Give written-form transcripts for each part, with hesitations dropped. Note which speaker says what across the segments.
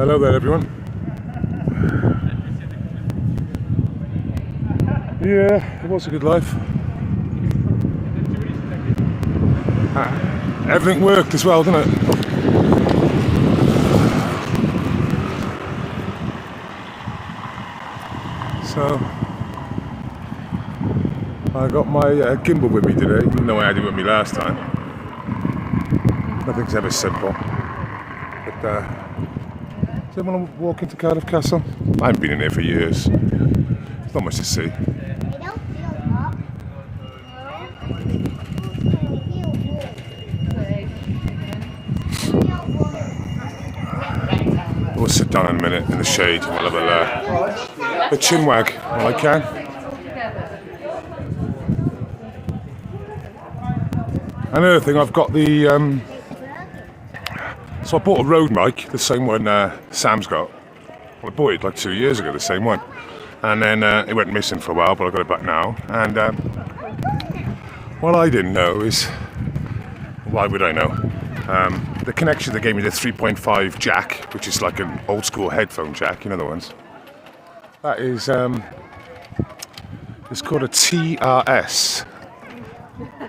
Speaker 1: Hello there, everyone. Yeah, it was a good life. Everything worked as well, didn't it? So, I got my gimbal with me today, even though I had it with me last time. Nothing's ever simple. But, does everyone want to walk into Cardiff Castle? I haven't been in here for years. There's not much to see. We'll sit down in a minute in the shade and we'll have a chin wag while I can. Another thing, I've got the so I bought a Rode mic, the same one Sam's got. Well, I bought it like 2 years ago, the same one, and then it went missing for a while, but I got it back now. And what I didn't know is, why would I know? The connection they gave me, the 3.5 jack, which is like an old school headphone jack, you know the ones. That is, it's called a TRS,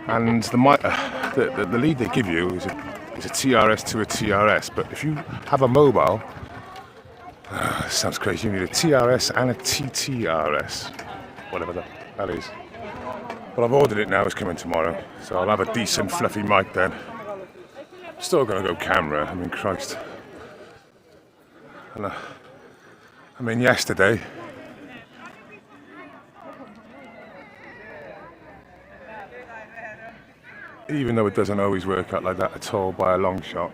Speaker 1: and the lead they give you is a TRS to a TRS. But if you have a mobile, sounds crazy. You need a TRS and a TTRS, whatever that is. But I've ordered it now. It's coming tomorrow, so I'll have a decent fluffy mic then. Still gonna go camera, I mean, Christ. And I mean, yesterday, even though it doesn't always work out like that at all by a long shot.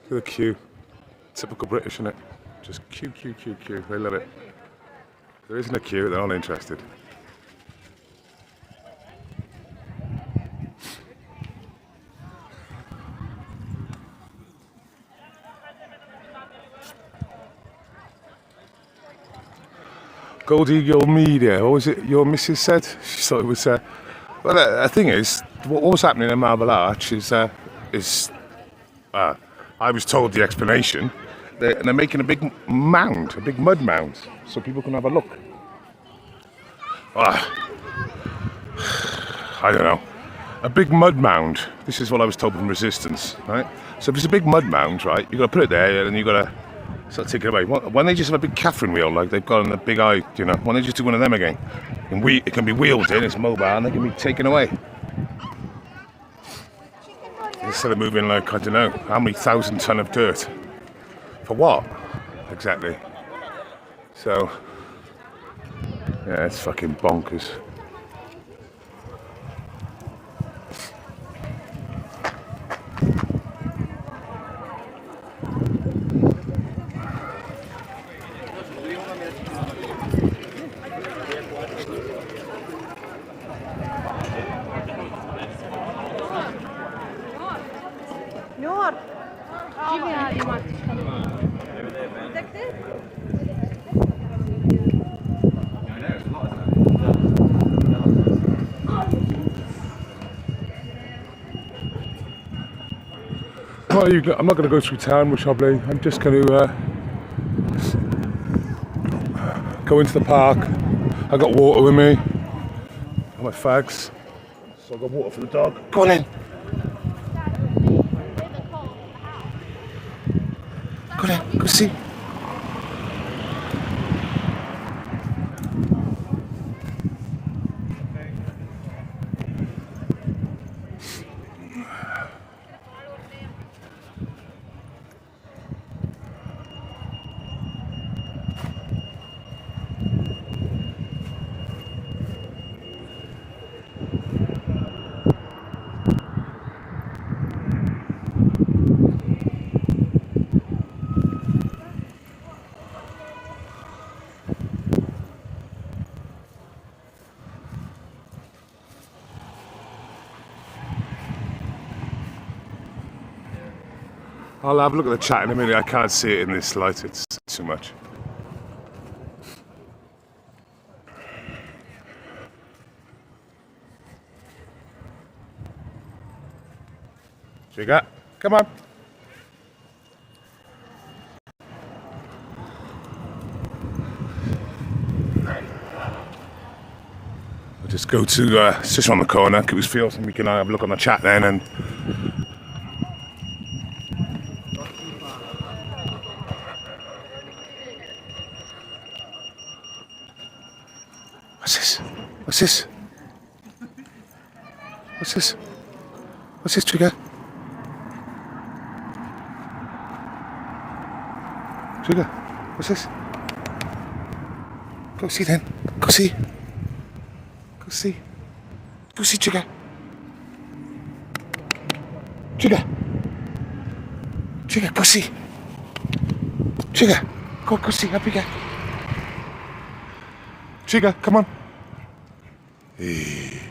Speaker 1: Look at the queue. Typical British, isn't it? Just queue. They love it. If there isn't a queue, they're not interested. Gold Eagle Media, what was it your missus said? She thought it was, well, the thing is, what was happening in Marble Arch is I was told the explanation. They're making a big mound, a big mud mound, so people can have a look. I don't know. A big mud mound. This is what I was told from Resistance, right? So if it's a big mud mound, right, you've got to put it there and you've got to sort of take it away. Why don't they just have a big Catherine wheel like they've got on the Big Eye, you know? Why don't they just do one of them again? And it can be wheeled in, it's mobile, and they can be taken away. Instead of moving like, I don't know, how many 1,000 ton of dirt. For what? Exactly. So, yeah, it's fucking bonkers.
Speaker 2: Noor, جيبي هذه مالتك.
Speaker 1: Well, I'm not going to go through town, Wishobley. I'm just going to go into the park. I got water with me. Got my fags. So I got water for the dog. Go on in. Go on in. Go see. I'll have a look at the chat in a minute. I can't see it in this light, it's too much. Trigger, come on. We'll just go to, it's just on the corner, Cooper's Field, and we can have a look on the chat then and... What's this? What's this? What's this? What's this, Trigger? Trigger, what's this? Go see then. Go see. Go see. Go see, Trigger. Trigger. Trigger, go see. Trigger, go see. Up you go. Trigger, come on. Hey.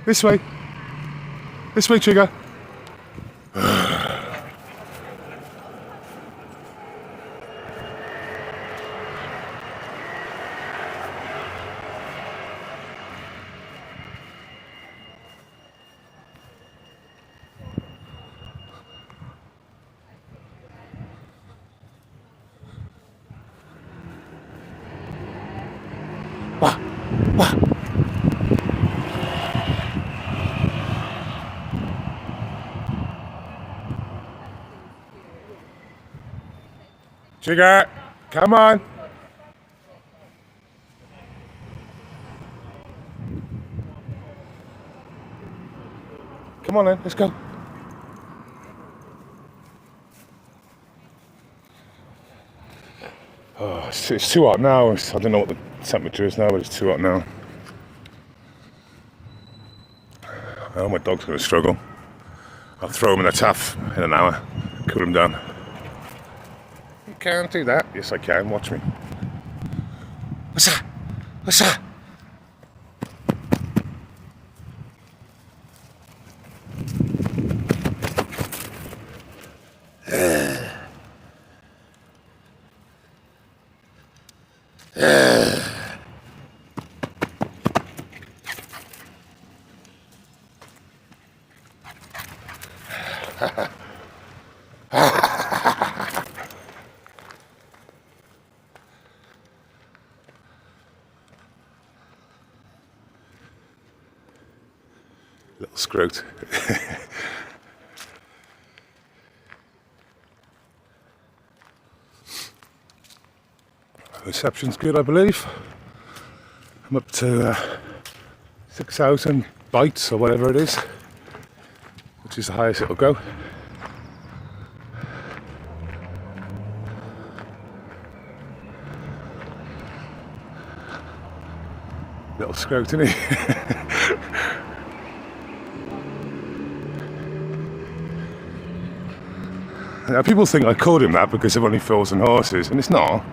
Speaker 1: This way. This way, Trigger. Wah, wah. Trigger, come on. Come on then, let's go. Oh, it's too hot now. I don't know what the temperature is now, but it's too hot now. Oh, my dog's going to struggle. I'll throw him in the tap in an hour, cool him down. You can't do that. Yes, I can. Watch me. What's that? What's that? Little scrote. Reception's good, I believe. I'm up to 6,000 bytes or whatever it is, which is the highest it'll go. Little scrutiny. Now, people think I called him that because of only fools and horses, and it's not.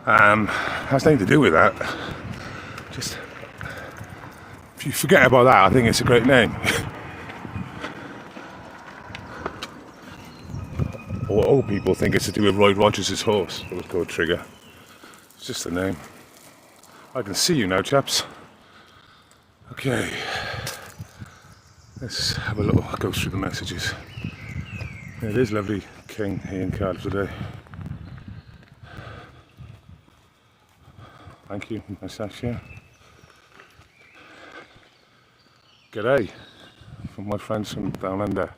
Speaker 1: Has nothing to do with that. Just, if you forget about that, I think it's a great name. Or old people think it's to do with Roy Rogers' horse that was called Trigger. It's just a name. I can see you now, chaps. Okay. Let's have a little go through the messages. It is lovely King here in Cardiff today. Thank you, nice sash, yeah. G'day from my friends from down under.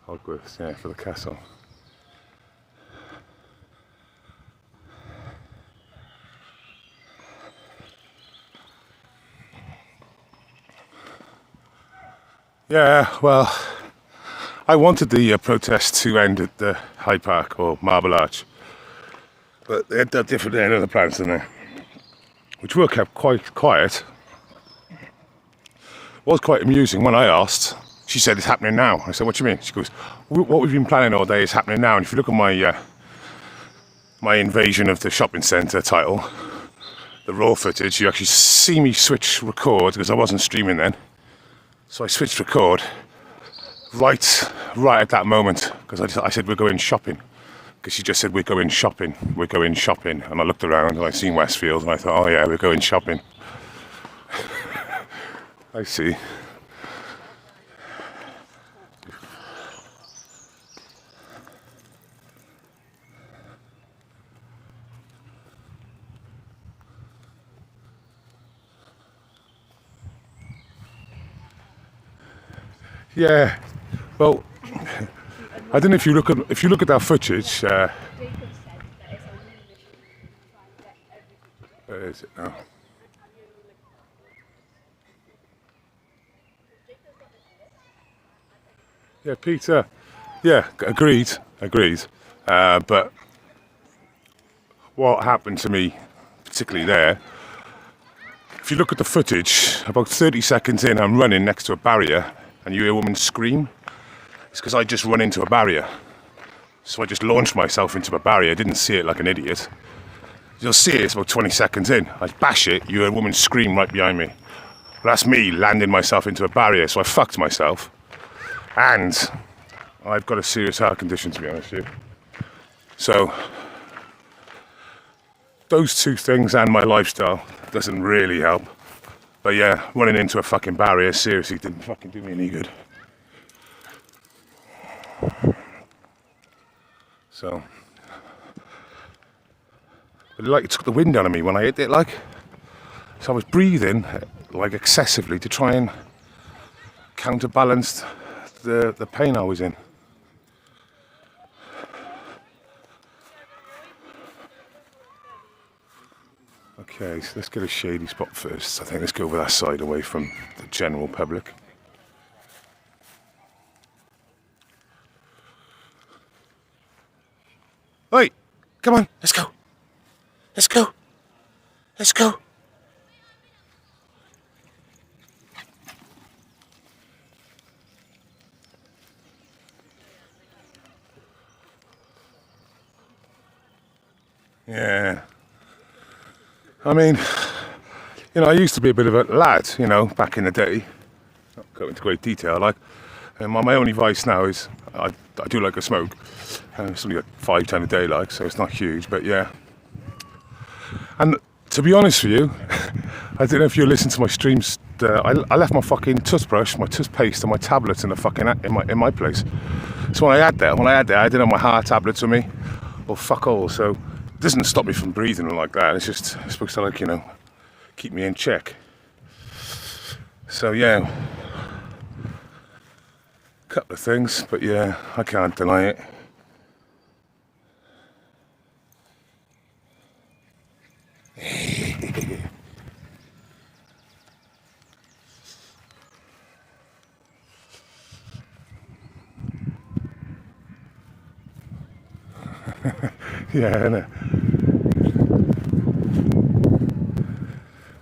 Speaker 1: Hogwarts, yeah, for the castle. Yeah, well, I wanted the protest to end at the Hyde Park or Marble Arch, but they had different other plans than they, which were kept quite quiet. It was quite amusing when I asked. She said it's happening now. I said, what do you mean? She goes, what we've been planning all day is happening now. And if you look at my my invasion of the shopping centre title, the raw footage, you actually see me switch record because I wasn't streaming then. So I switched record right at that moment because I said we're going shopping. Because she just said we're going shopping. And I looked around and I seen Westfield and I thought, oh yeah, we're going shopping. I see. Yeah. Well, I don't know if you look at that footage. Where is it now? Yeah, Peter. Yeah, agreed. But what happened to me, particularly there, if you look at the footage, about 30 seconds in, I'm running next to a barrier, and you hear a woman scream. It's because I just run into a barrier. So I just launched myself into a barrier. I didn't see it like an idiot. You'll see it, it's about 20 seconds in. I bash it, you hear a woman scream right behind me. Well, that's me landing myself into a barrier, so I fucked myself. And I've got a serious heart condition, to be honest with you. So, those two things and my lifestyle doesn't really help. But yeah, running into a fucking barrier seriously didn't fucking do me any good. So, but it took the wind out of me when I hit it, like. So I was breathing like excessively to try and counterbalance the pain I was in. Okay, so let's get a shady spot first. I think let's go over that side away from the general public. Hey, come on, let's go. Let's go. Let's go. Yeah. I mean, I used to be a bit of a lad, back in the day. Not go into great detail, like. And my only vice now is I do like a smoke. It's only like 5, 10 a day, like, so it's not huge, but yeah. And to be honest with you, I don't know if you listen to my streams. I left my fucking toothbrush, my toothpaste, and my tablets in the fucking in my place. So when I had that, I didn't have my heart tablets with me, or fuck all. So it doesn't stop me from breathing like that. It's just supposed to keep me in check. So yeah, couple of things, but yeah, I can't deny it. Yeah, I know.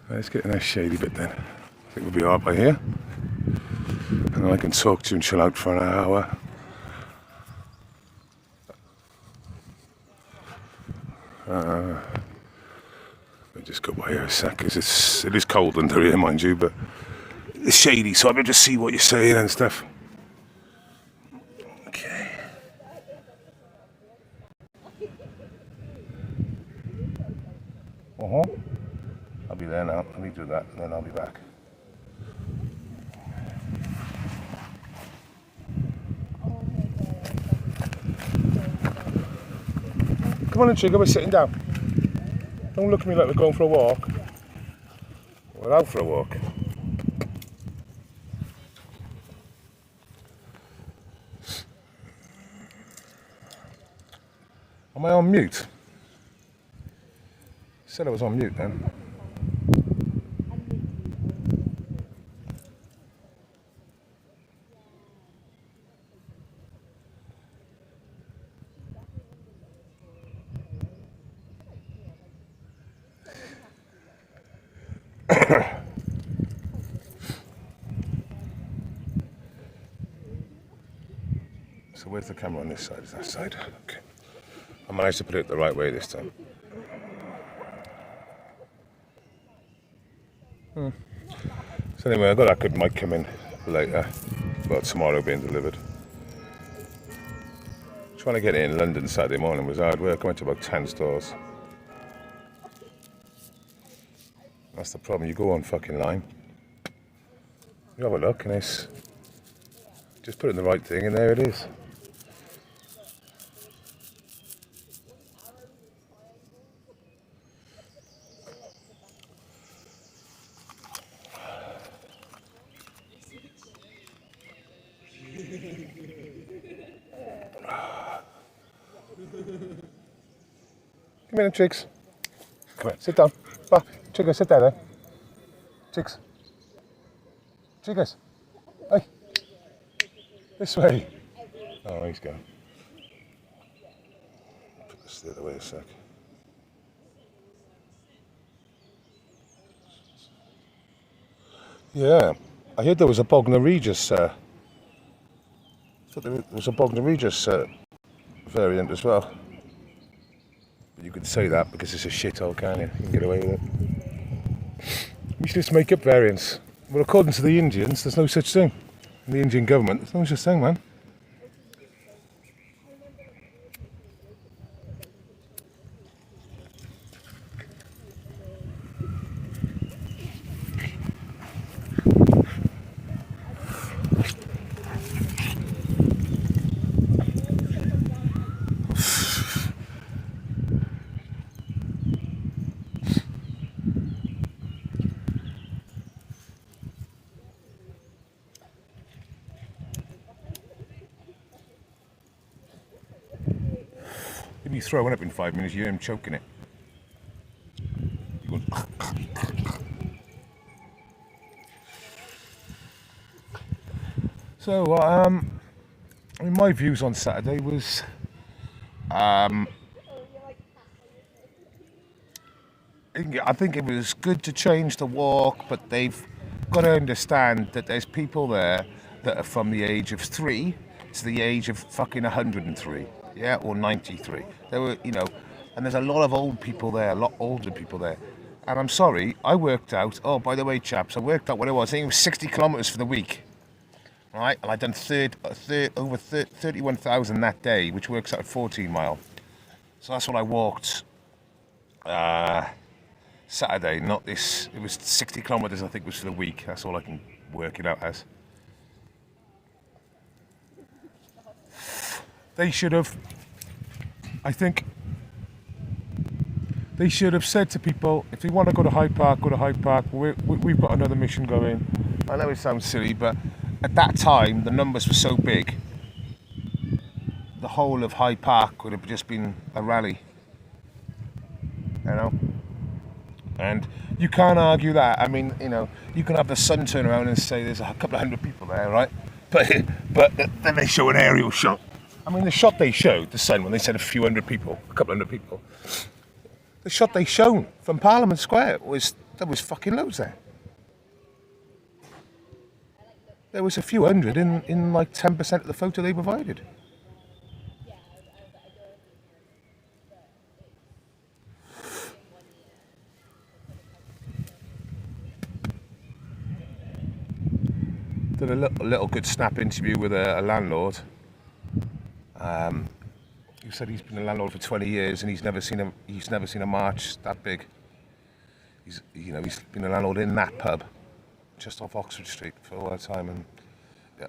Speaker 1: Let's get in that shady bit then. I think we'll be alright by here. And then I can talk to you and chill out for an hour. Let me just go by here a sec, because it is cold under here, mind you, but it's shady, so I better just see what you're saying and stuff. Okay. I'll be there now. Let me do that, and then I'll be back. Come on in, Chico, we're sitting down. Don't look at me like we're going for a walk. We're out for a walk. Am I on mute? Said I was on mute then. So where's the camera on this side? Is that side? Okay. I managed to put it the right way this time. So anyway, I got that good mic coming later. Well, tomorrow being delivered. Trying to get it in London Saturday morning was hard work. I went to about 10 stores. That's the problem. You go on fucking line. You have a look and it's just put in the right thing and there it is. Come here, Chicks. Come here, sit down. Bah, Chickas, sit there then. Chicks. Chickas. Hey. This way. Oh, he's gone. Put this the other way a sec. Yeah, I heard there was a Bognor Regis. I thought there was a Bognor Regis variant as well. But you could say that because it's a shithole, can't you? You can get away with it. Useless make-up variants. Well, according to the Indians, there's no such thing. In the Indian government, there's no such thing, man. If you throw one up in 5 minutes, you hear him choking it. So, I mean, my views on Saturday was, I think it was good to change the walk, but they've got to understand that there's people there that are from the age of 3 to the age of fucking 103, yeah, or 93. There were, you know, and there's a lot of old people there, a lot older people there. And I'm sorry, I worked out, oh, by the way, chaps, I worked out what it was. I think it was 60 kilometres for the week, right? And I'd done over 31,000 that day, which works out at 14 mile. So that's what I walked Saturday, not this. It was 60 kilometres, I think, was for the week. That's all I can work it out as. They should have, I think, they should have said to people, if you want to go to Hyde Park, go to Hyde Park. We've got another mission going. I know it sounds silly, but at that time, the numbers were so big, the whole of Hyde Park would have just been a rally, you know? And you can't argue that. I mean, you know, you can have the Sun turn around and say there's a couple of hundred people there, right? But then they show an aerial shot. I mean, the shot they showed, the Sun, when they said a few hundred people, a couple hundred people, the shot they shown from Parliament Square there was fucking loads there. There was a few hundred in like 10% of the photo they provided. Did a little good snap interview with a landlord. He said he's been a landlord for 20 years and he's never seen a march that big. He's been a landlord in that pub, just off Oxford Street for all that time, and yeah.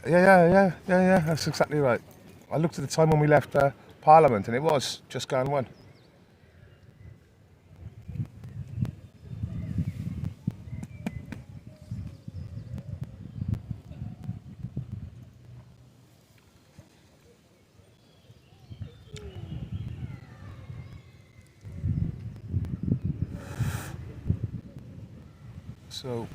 Speaker 1: Yeah. That's exactly right. I looked at the time when we left Parliament, and it was just gone 1. So.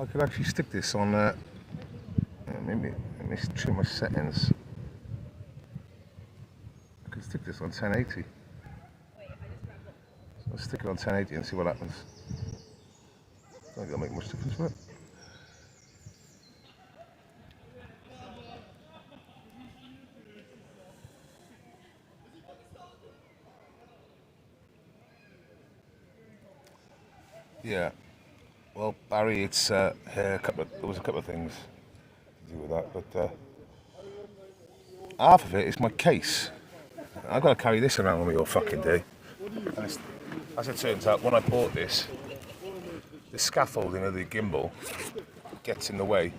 Speaker 1: I could actually stick this on, maybe let me trim my settings. I could stick this on 1080. So I'll stick it on 1080 and see what happens. I don't think it'll make much difference, will it? Yeah. Well, Barry, it's there was a couple of things to do with that, but half of it is my case. I've got to carry this around with me all fucking day. And as it turns out, when I bought this, the scaffolding of the gimbal gets in the way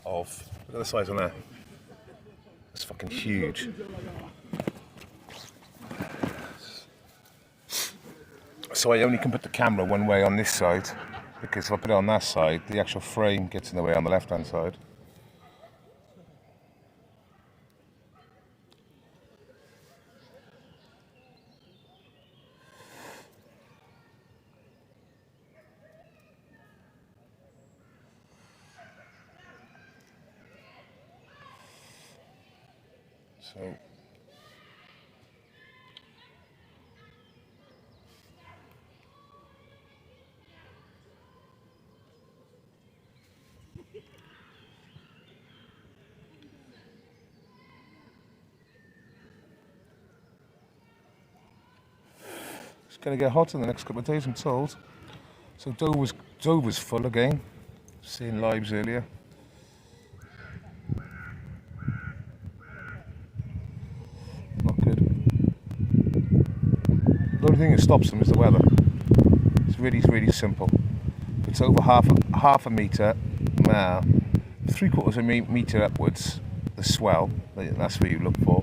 Speaker 1: of, look at the size on there. It's fucking huge. So I only can put the camera one way on this side, because if I put it on that side, the actual frame gets in the way on the left-hand side. So it's going to get hot in the next couple of days, I'm told. So Dover's full again. Seeing lives earlier. Not good. The only thing that stops them is the weather. It's really simple. If it's over half a metre, now 3/4 of a metre upwards, the swell, that's what you look for.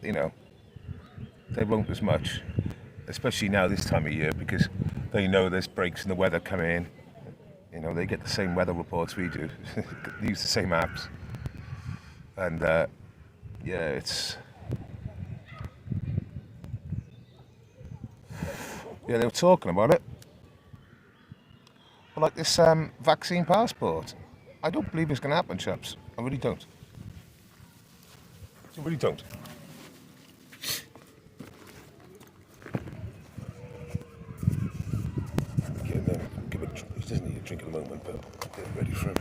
Speaker 1: You know, they won't as much, especially now this time of year, because they know there's breaks in the weather coming in. You know, they get the same weather reports we do. They use the same apps. And yeah, they were talking about it. But like this vaccine passport, I don't believe it's going to happen, chaps. I really don't. I really don't. He doesn't need a drink at the moment, but get it ready for him.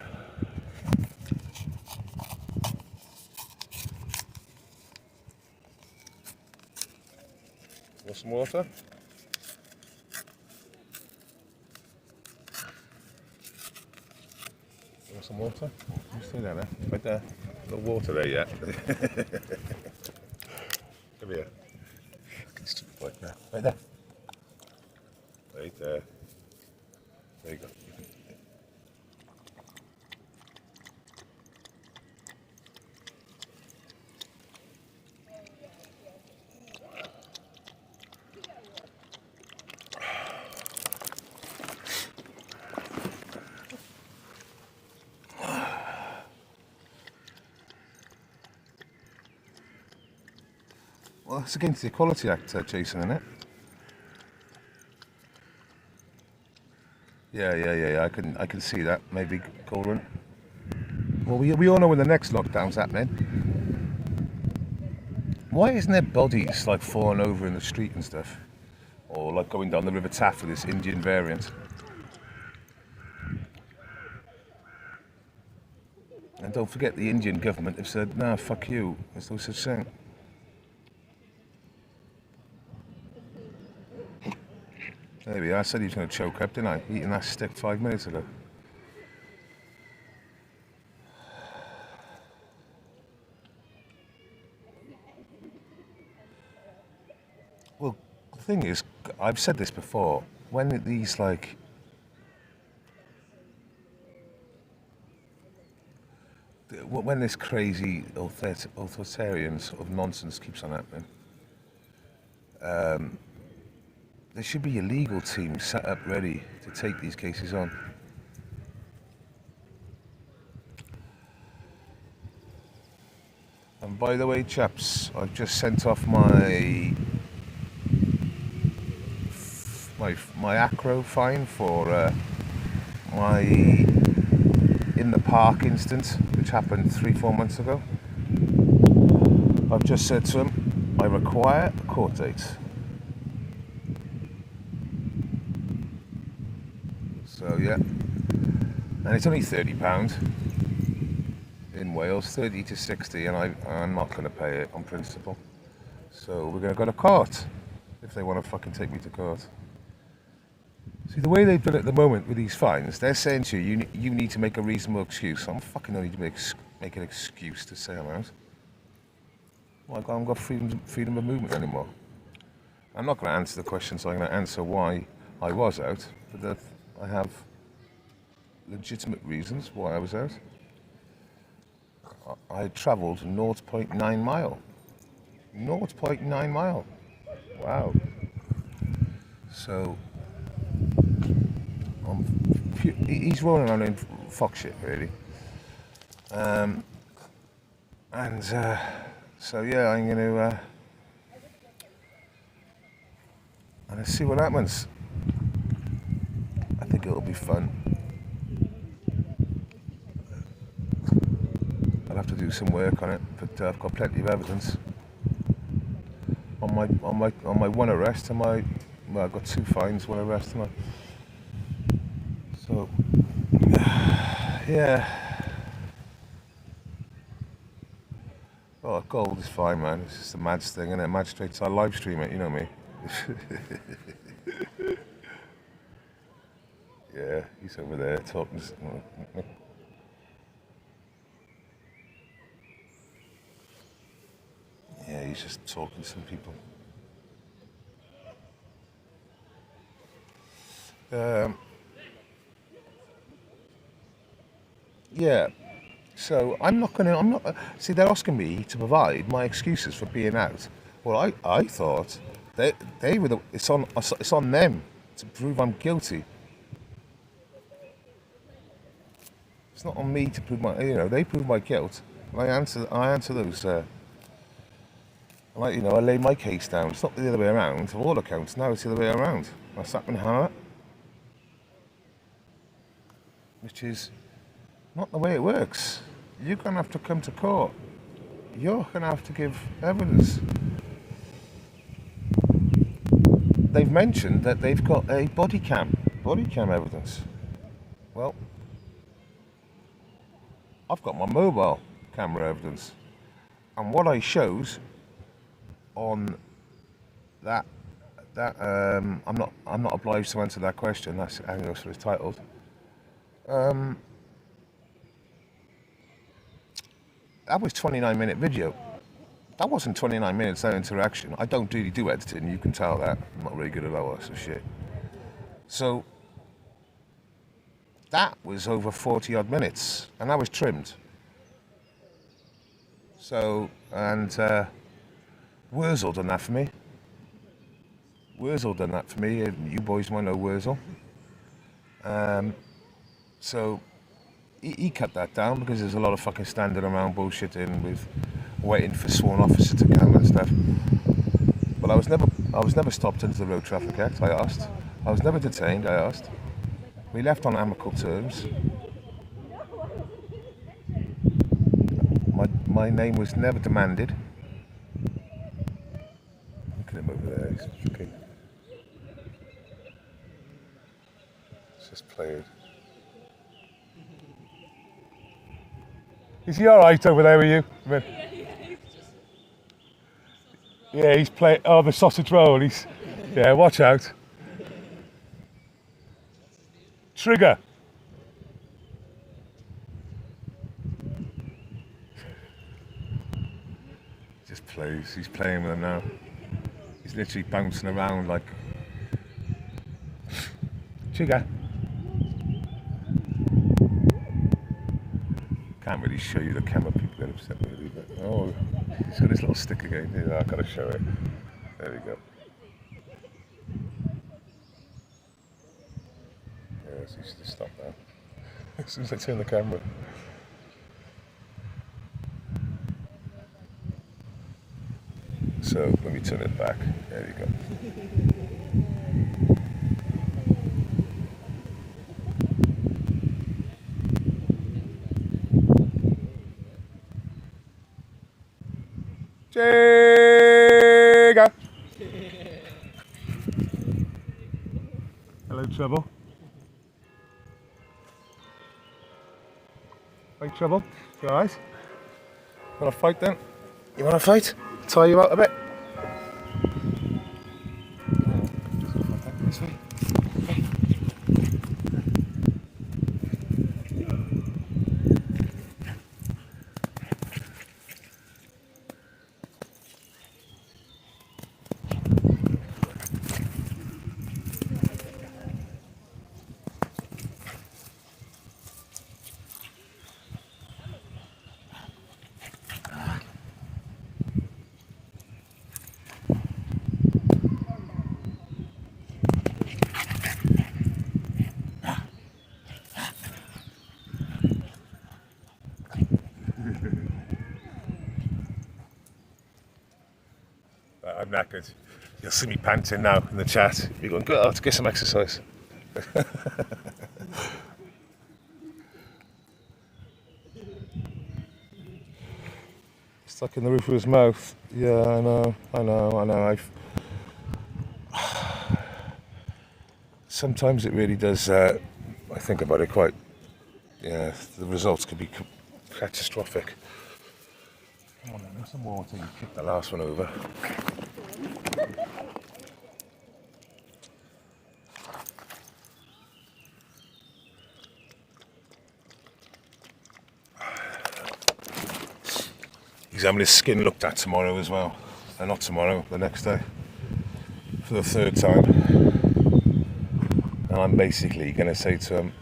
Speaker 1: Want some water? Want some water? You stay down there. Right there. No water there yet. Come here. Right there. Right there. Right there. There you go. Well, it's against the Equality Act, Jason, isn't it? Yeah. I can see that. Maybe Colin. Well, we all know when the next lockdown's happening. Why isn't there bodies like falling over in the street and stuff, or like going down the River Taff with this Indian variant? And don't forget, the Indian government have said, "No, fuck you. There's no such thing." There we are. I said he was going to choke up, didn't I? Eating that stick 5 minutes ago. Well, the thing is, I've said this before, when these like... when this crazy authoritarian sort of nonsense keeps on happening, there should be a legal team set up ready to take these cases on. And by the way, chaps, I've just sent off my acro fine for my in the park instance, which happened 3-4 months ago. I've just said to him, I require a court date. So yeah, and it's only £30 in Wales, 30 to 60, and I'm not going to pay it on principle. So we're going to go to court if they want to fucking take me to court. See, the way they've done it at the moment with these fines, they're saying to you, you need to make a reasonable excuse. I'm fucking only to make an excuse to say I'm out. Like I haven't got freedom of movement anymore. I'm not going to answer the questions. I'm going to answer why I was out, but that I have legitimate reasons why I was out. I travelled 0.9 mile. 0.9 mile. Wow. So he's rolling around in fuck shit, really. So yeah, I'm gonna see what happens. I think it'll be fun. I'll have to do some work on it, but I've got plenty of evidence. On my one arrest, I've got 2 fines, 1 arrest, so yeah. Oh, gold is fine, man. It's just a Mads thing, isn't it? Magistrates, I live stream it, you know me. Yeah, he's over there talking. Yeah, he's just talking to some people. Yeah. So I'm not. See, they're asking me to provide my excuses for being out. Well, I thought they were it's on them to prove I'm guilty. It's not on me to prove they prove my guilt. And I answer those. I lay my case down. It's not the other way around. For all accounts, now it's the other way around. I sat in Hannah, which is not the way it works. You're going to have to come to court. You're going to have to give evidence. They've mentioned that they've got a body cam evidence. Well, I've got my mobile camera evidence. And what I shows on that I'm not obliged to answer that question. That's how it's titled. That was 29-minute video. That wasn't 29 minutes of interaction. I don't really do editing, you can tell that. I'm not really good at that sort of shit. So that was over 40 odd minutes, and that was trimmed. So, and Wurzel done that for me. You boys might know Wurzel. So he cut that down because there's a lot of fucking standing around bullshitting with waiting for sworn officer to come and stuff. But I was never stopped under the Road Traffic Act, I asked. I was never detained, I asked. We left on amicable terms. My name was never demanded. Look at him over there, he's fucking... It's just played. Is he alright over there with you? Yeah, he's playing. Oh, the sausage roll. Yeah, watch out. Trigger. Just plays. He's playing with them now. He's literally bouncing around like. Trigger. Can't really show you the camera, people get upset with it, but oh, he's got his little stick again. Yeah, I've got to show it. There we go. Yeah, so he's just stopped now. As soon as I turn the camera. So let me turn it back. There you go. Jigga. Hello, Trouble. Hey, Trouble. You alright? Want to fight then? You want to fight? Tie you out a bit. This way. Okay. I'm knackered. You'll see me panting now in the chat. You're going, go, let's get some exercise. Stuck in the roof of his mouth. Yeah, I know. Sometimes it really does. I think about it quite. Yeah, the results could be catastrophic. Come on, then, have some water. You kicked the last one over. He's having his skin looked at tomorrow as well. Not tomorrow, the next day. For the third time. And I'm basically going to say to him,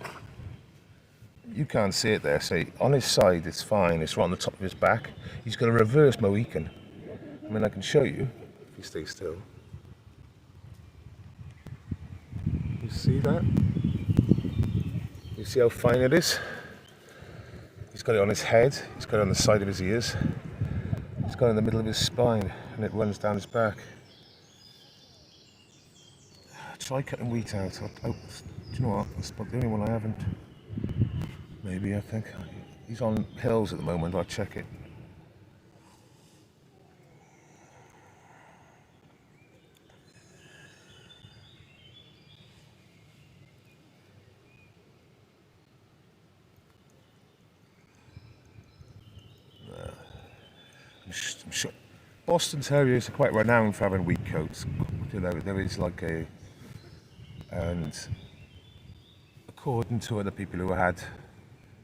Speaker 1: you can't see it there, say, on his side it's fine, it's right on the top of his back. He's got a reverse Mohican. I mean, I can show you, if you stay still. You see that? You see how fine it is? He's got it on his head, he's got it on the side of his ears. It's gone in the middle of his spine and it runs down his back. Try cutting wheat out. Do you know what? That's about the only one I haven't. Maybe, I think. He's on hills at the moment, I'll check it. I'm sure Boston Terriers are quite renowned for having wheat coats. You know, there is like a, and according to other people who had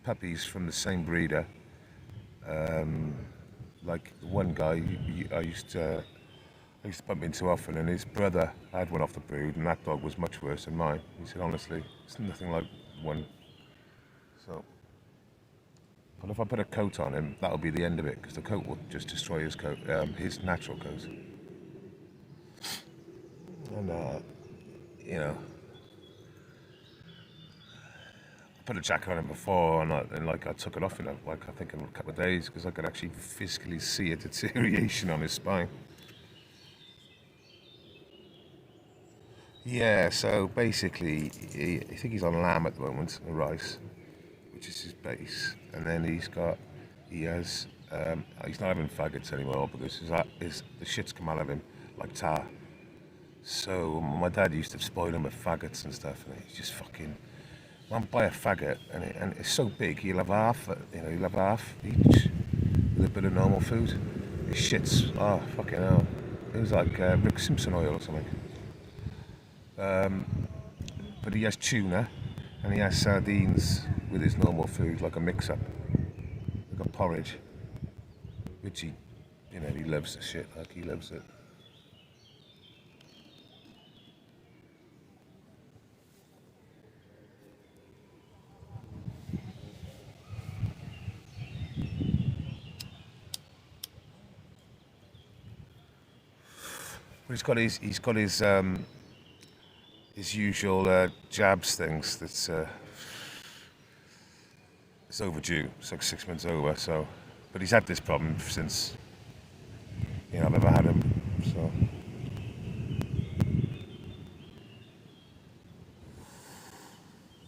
Speaker 1: puppies from the same breeder, like one guy I used to bump into often, and his brother had one off the brood, and that dog was much worse than mine. He said, honestly, it's nothing like one. So. But if I put a coat on him, that'll be the end of it, because the coat will just destroy his coat, his natural coat. And you know, I put a jacket on him before, and I took it off in I think in a couple of days, because I could actually physically see a deterioration on his spine. Yeah, so basically, I think he's on lamb at the moment, and rice, which is his base, and then he's not having faggots anymore because the shit's come out of him like tar. So my dad used to spoil him with faggots and stuff, and he's just fucking. Man, buy a faggot, and it's so big, he'll have half each with a bit of normal food. His shit's, oh fucking hell, it was like Rick Simpson oil or something. But he has tuna, and he has sardines with his normal food, like a mix-up, like a porridge, which he loves the shit, like he loves it. But he's got his usual jabs things that's it's overdue. It's like 6 months over. So, but he's had this problem since I've ever had him. So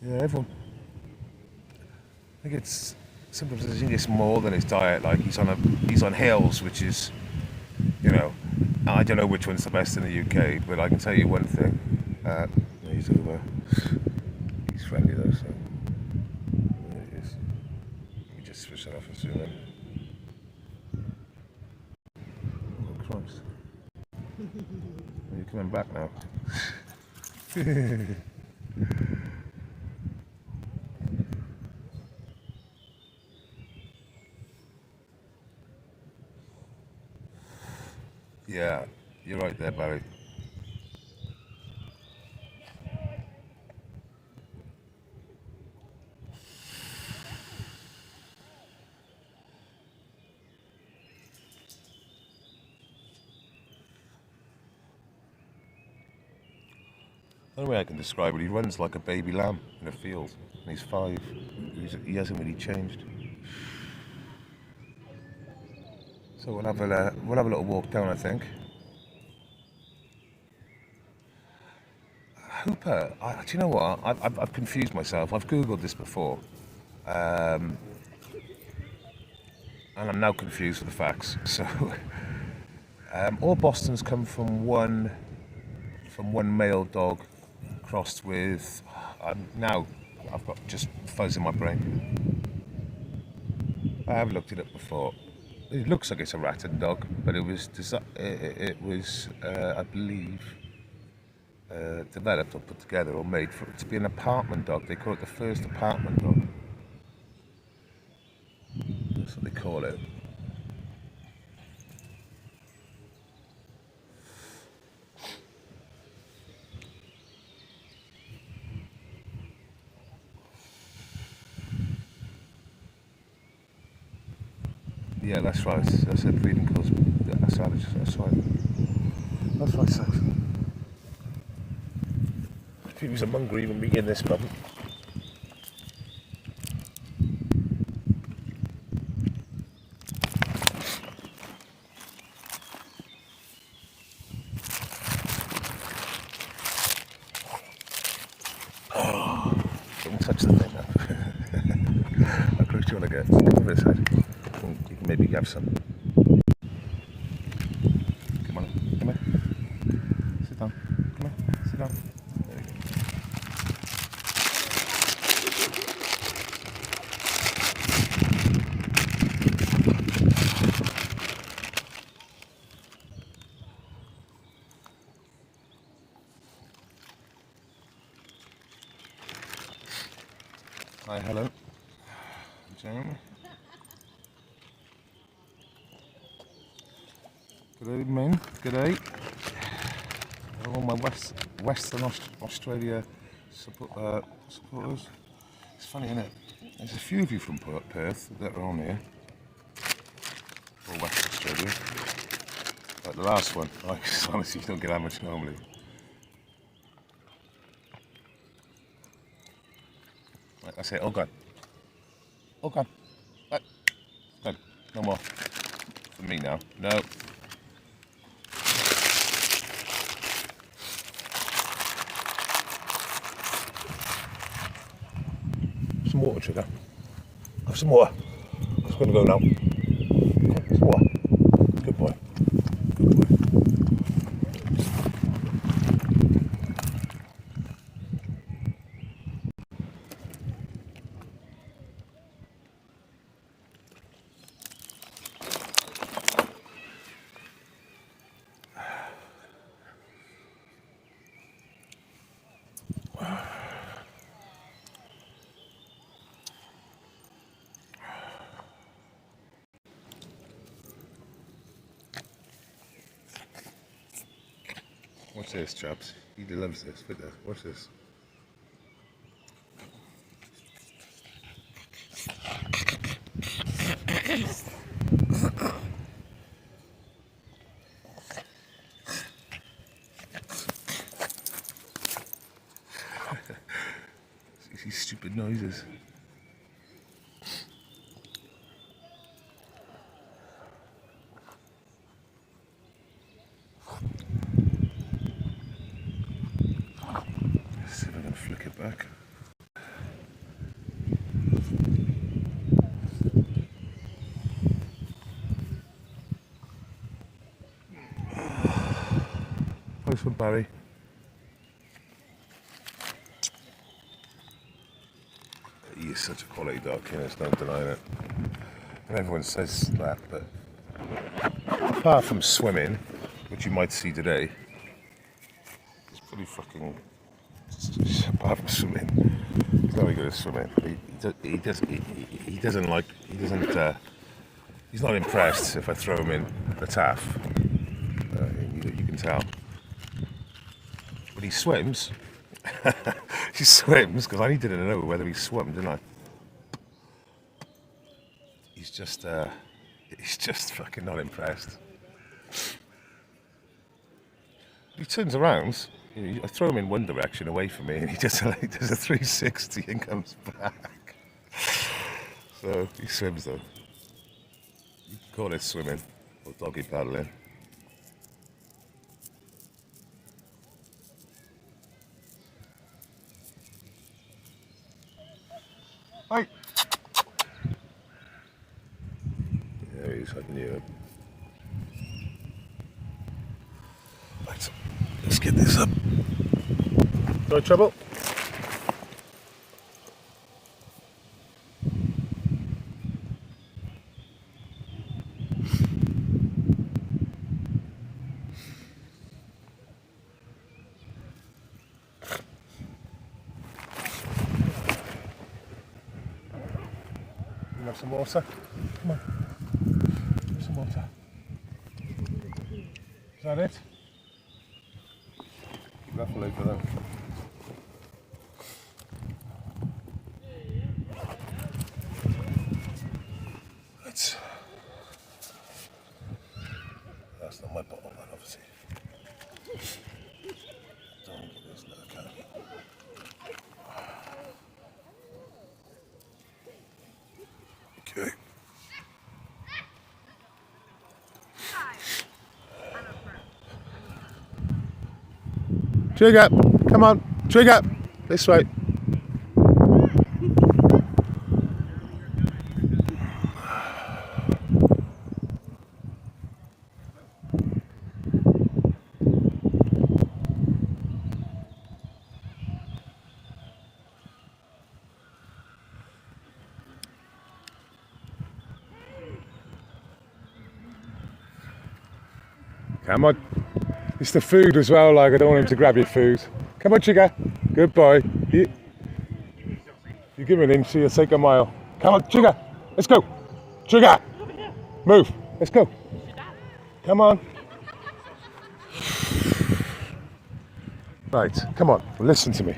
Speaker 1: yeah, everyone. I think it's sometimes I think it's more than his diet. Like he's on hills, which is I don't know which one's the best in the UK, but I can tell you one thing. He's over. He's friendly though, so there he is. Let me just switch that off and zoom in. Oh Christ. You're coming back now. Yeah, you're right there, Barry. The only way I can describe it, he runs like a baby lamb in a field, and he's 5. He hasn't really changed. So we'll have a little walk down, I think. Hooper, do you know what? I've confused myself. I've Googled this before. And I'm now confused with the facts. So, all Bostons come from one male dog crossed with. Now I've got just fuzz in my brain. I have looked it up before. It looks like it's a rattan dog, but it was I believe, developed or put together or made for it to be an apartment dog. They call it the first apartment dog. That's what they call it. Yeah, that's right. That's a breeding cause. Yeah, that's right. That's right. That's right, so. If he was a mongrel, he wouldn't be in this problem. Don't touch the thing now. How close do you want to get? Come over this side. You can maybe have some. Come on, come here. Sit down. Come here, sit down. There we go. Hi, hello. Gentlemen. Good evening. Good day. All my Western Australia supporters. It's funny, isn't it? There's a few of you from Perth that are on here. Or West Australia. Like the last one. Honestly, you don't get that much normally. Right, that's it. All gone. All gone. Right. Good. No more. For me now. No. Some water, Trigger. Have some water. It's going to go now. Some water. Good boy. Good boy. Watch this, chaps. He loves this. Look there. Watch this. These stupid noises. Let's see if I can flick it back. Nice one, Barry. He is such a quality dog, there's no denying it. And everyone says that, but apart from swimming, which you might see today, he's pretty fucking. Apart from swimming, he's not very good at swimming. He doesn't like. He's not impressed if I throw him in the taff. You can tell. But he swims. He swims because I needed to know whether he swam, didn't I? He's just fucking not impressed. He turns around. I throw him in one direction away from me, and he does a 360 and comes back. So he swims though. You can call it swimming or doggy paddling. Oi! Yeah, he's hiding here. Right, let's get this up. No trouble. You have some water? Come on. Have some water. Is that it? Keep that for later then. Right. That's not my bottle, man, obviously. Don't get this little can. Okay. Trigger! Come on! Trigger! This way. Come on. It's the food as well, like I don't want him to grab your food. Come on, Trigger. Good boy. You give him an inch, you'll take a mile. Come on, Trigger. Let's go. Trigger. Move. Let's go. Come on. Right, come on. Listen to me.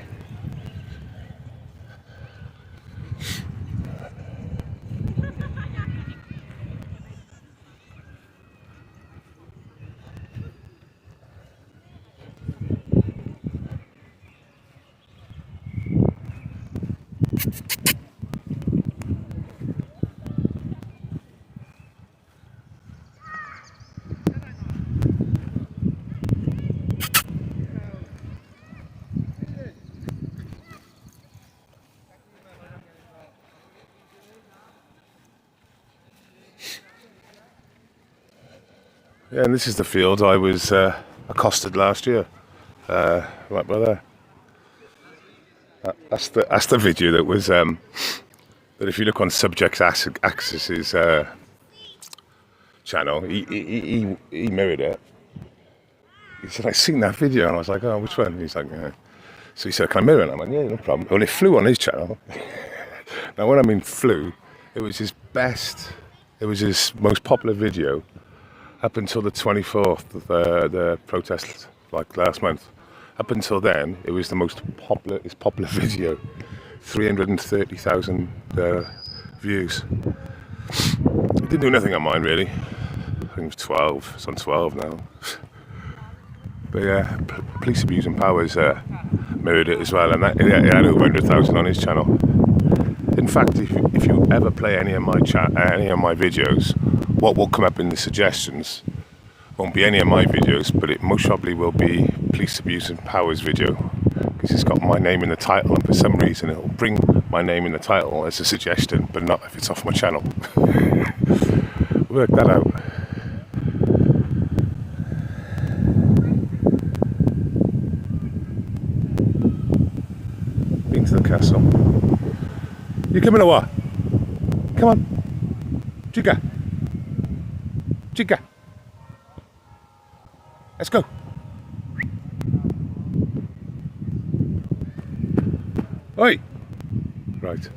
Speaker 1: Yeah, and this is the field I was accosted last year, right by there. That's the video that was that if you look on Subject Access's channel, he mirrored it. He said, "I've seen that video," and I was like, "Oh, which one?" He's like, "Yeah." So he said, "Can I mirror it?" I'm like, "Yeah, no problem." Well, it flew on his channel. Now, when I mean flew, it was his best. It was his most popular video up until the 24th of the protest, like last month. Up until then, it was the most popular, his popular video, 330,000 views. It didn't do nothing on mine really. I think it was 12. It's on 12 now. But yeah, Police Abuse and Powers mirrored it as well, and it had over 100,000 on his channel. In fact, if you ever play any of my videos, what will come up in the suggestions won't be any of my videos, but it most probably will be Police Abuse and Powers video, because it's got my name in the title, and for some reason it will bring my name in the title as a suggestion, but not if it's off my channel. Work that out. Been to the castle. You coming or what? Come on. Chica. Chica. Let's go. Oi. Right.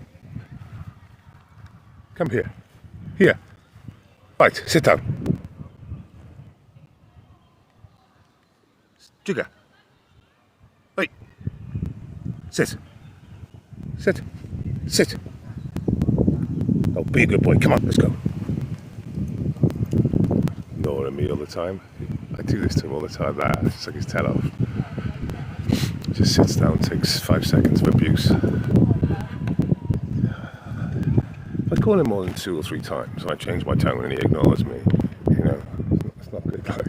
Speaker 1: Come here. Here. Right, sit down. Chica. Oi. Sit. Sit. Sit. Oh, be a good boy. Come on, let's go. Ignoring me all the time. I do this to him all the time. It's like his tail off. Just sits down, takes 5 seconds of abuse. If I call him more than 2 or 3 times, I change my tone and he ignores me. You know, it's not good. Like,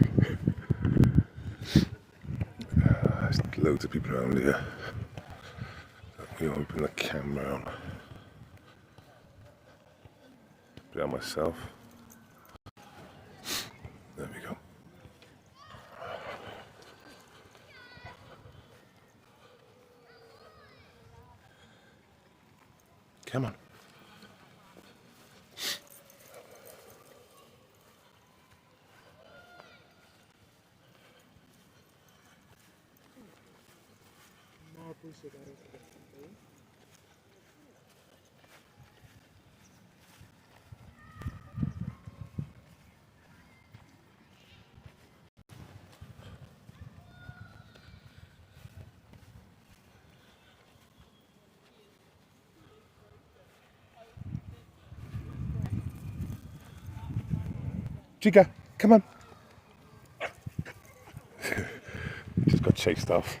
Speaker 1: there's loads of people around here. Let me open the camera on. Be on myself. There we go. Come on. Chica, come on. Just got chased off.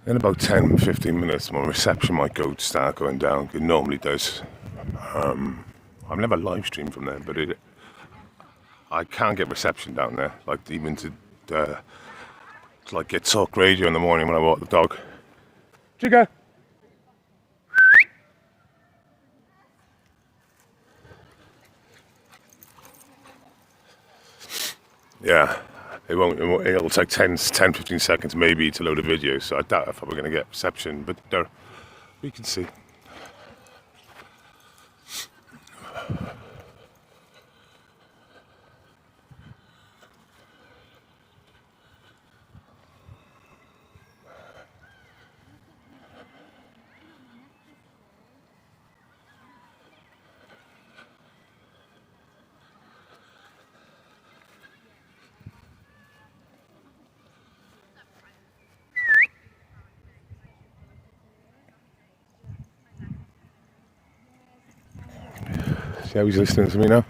Speaker 1: In about 10-15 minutes, my reception might start going down. It normally does. I've never live streamed from there, but I can't get reception down there. Like even to like get talk radio in the morning when I walk the dog. Chica. Yeah, it'll take 10-15 seconds maybe to load a video, so I doubt if we're going to get reception, but there, we can see. See how he's listening to me now?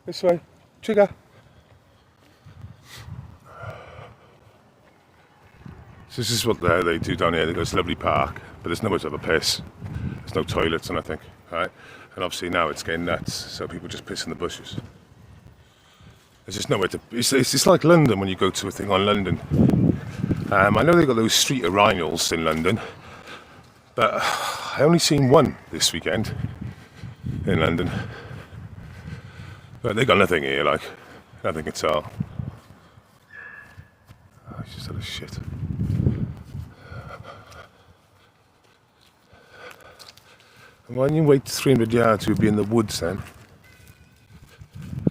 Speaker 1: This way. Trigger. So this is what they do down here. They've got this lovely park, but there's nowhere to have a piss. There's no toilets or nothing, right? And obviously now it's getting nuts, so people just piss in the bushes. There's just nowhere to... It's like London when you go to a thing on London. I know they've got those street urinals in London, but I only seen one this weekend in London. But they got nothing here, like, nothing at all. Oh, it's just a lot of shit. And when you wait 300 yards, you'll be in the woods then.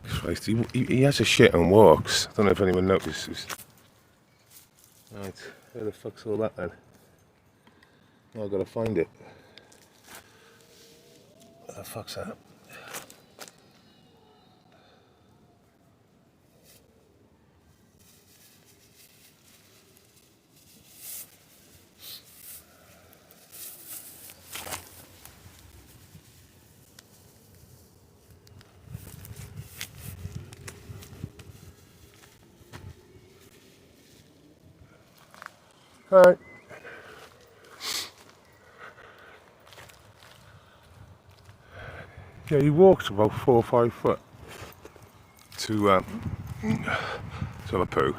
Speaker 1: Christ, he has a shit and walks. I don't know if anyone notices. Right, where the fuck's all that then? Oh, I've got to find it. Where the fuck's that? Alright. Yeah, he walks about 4 or 5 foot to have a poo.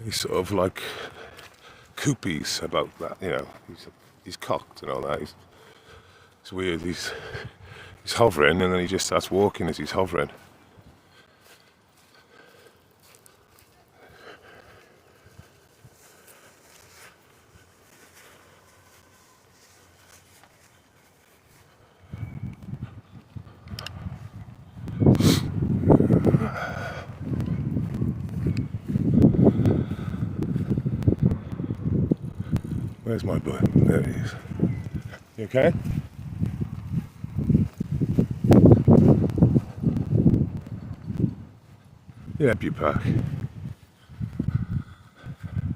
Speaker 1: He's sort of like koopies about that, you know. He's cocked and all that. It's weird. He's hovering and then he just starts walking as he's hovering. Where's my boy? There he is. You okay? Yeah, Butte Park.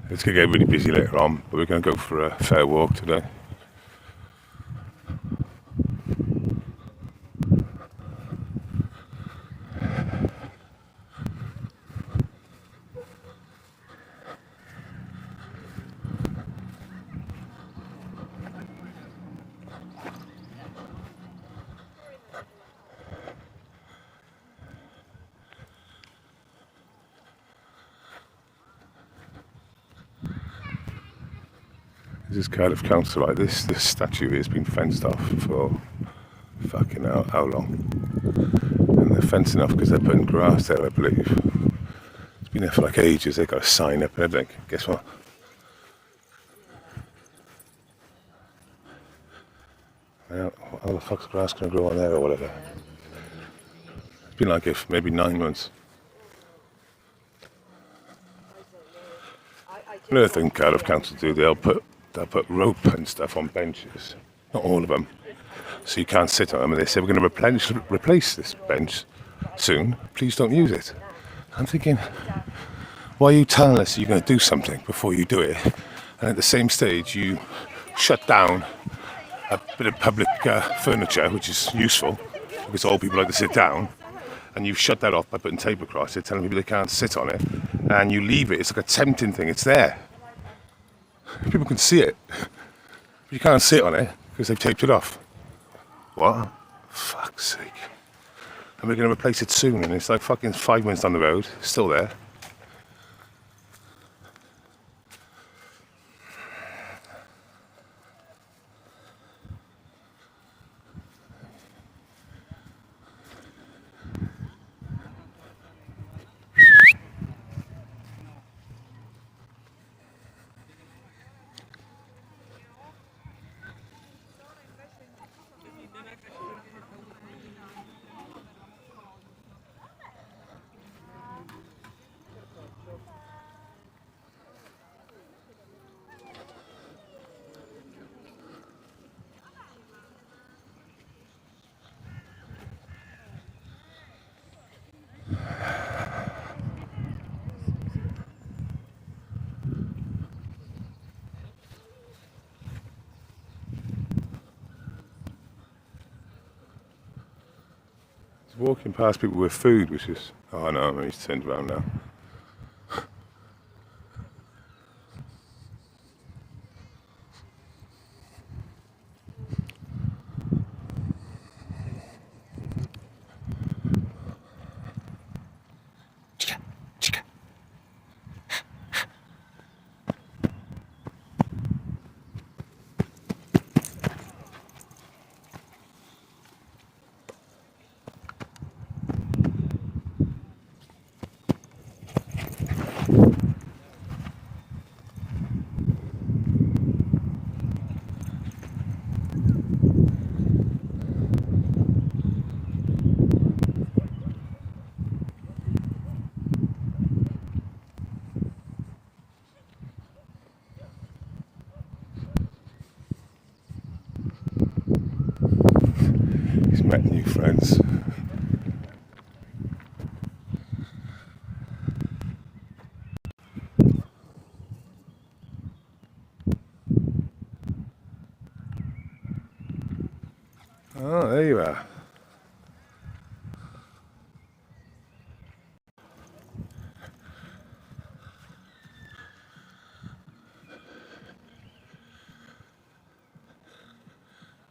Speaker 1: It's going to get really busy later on, but we're going to go for a fair walk today. This is Cardiff Council. Like this statue here has been fenced off for fucking how long? And they're fencing off because they're putting grass there, I believe. It's been there for like ages. They've got a sign up and everything. Guess what? Well, how the fuck's grass going to grow on there or whatever? It's been like it for maybe 9 months. Another thing Cardiff Council do, they'll put rope and stuff on benches. Not all of them. So you can't sit on them. And they say, we're going to replace this bench soon. Please don't use it. I'm thinking, why are you telling us you're going to do something before you do it? And at the same stage, you shut down a bit of public furniture, which is useful, because all people like to sit down. And you shut that off by putting tape across it, telling people they can't sit on it. And you leave it. It's like a tempting thing. It's there. People can see it. But you can't sit on it because they've taped it off. What? Fuck's sake. And we're going to replace it soon. And it's like fucking 5 minutes down the road. Still there. Walking past people with food, which is... Oh no, he's turned around now. He's met new friends. Oh, there you are.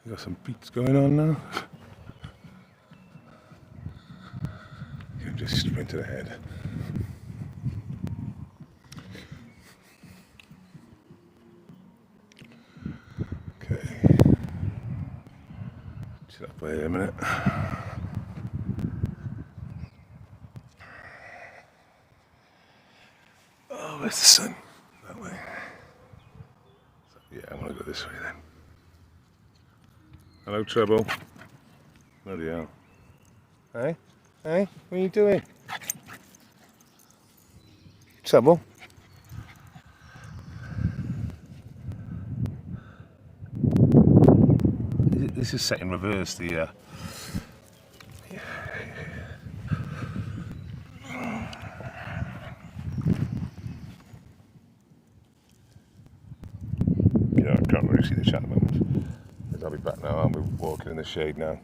Speaker 1: You got some beats going on now. You can just sprinted ahead. Okay. Chill up wait a minute. Oh, where's the sun? That way. So, yeah, I'm gonna go this way then. Hello, Trouble. Bloody hell. Hey? Hey? What are you doing? Trouble? just set in reverse the. Yeah, I can't really see the chat at the moment. I'll be back now. We're walking in the shade now.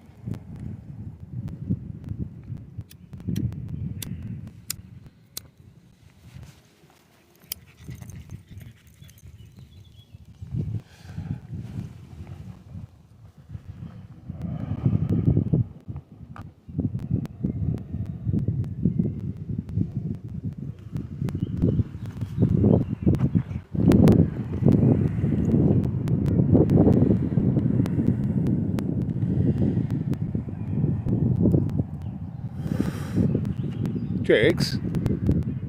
Speaker 1: Jakes,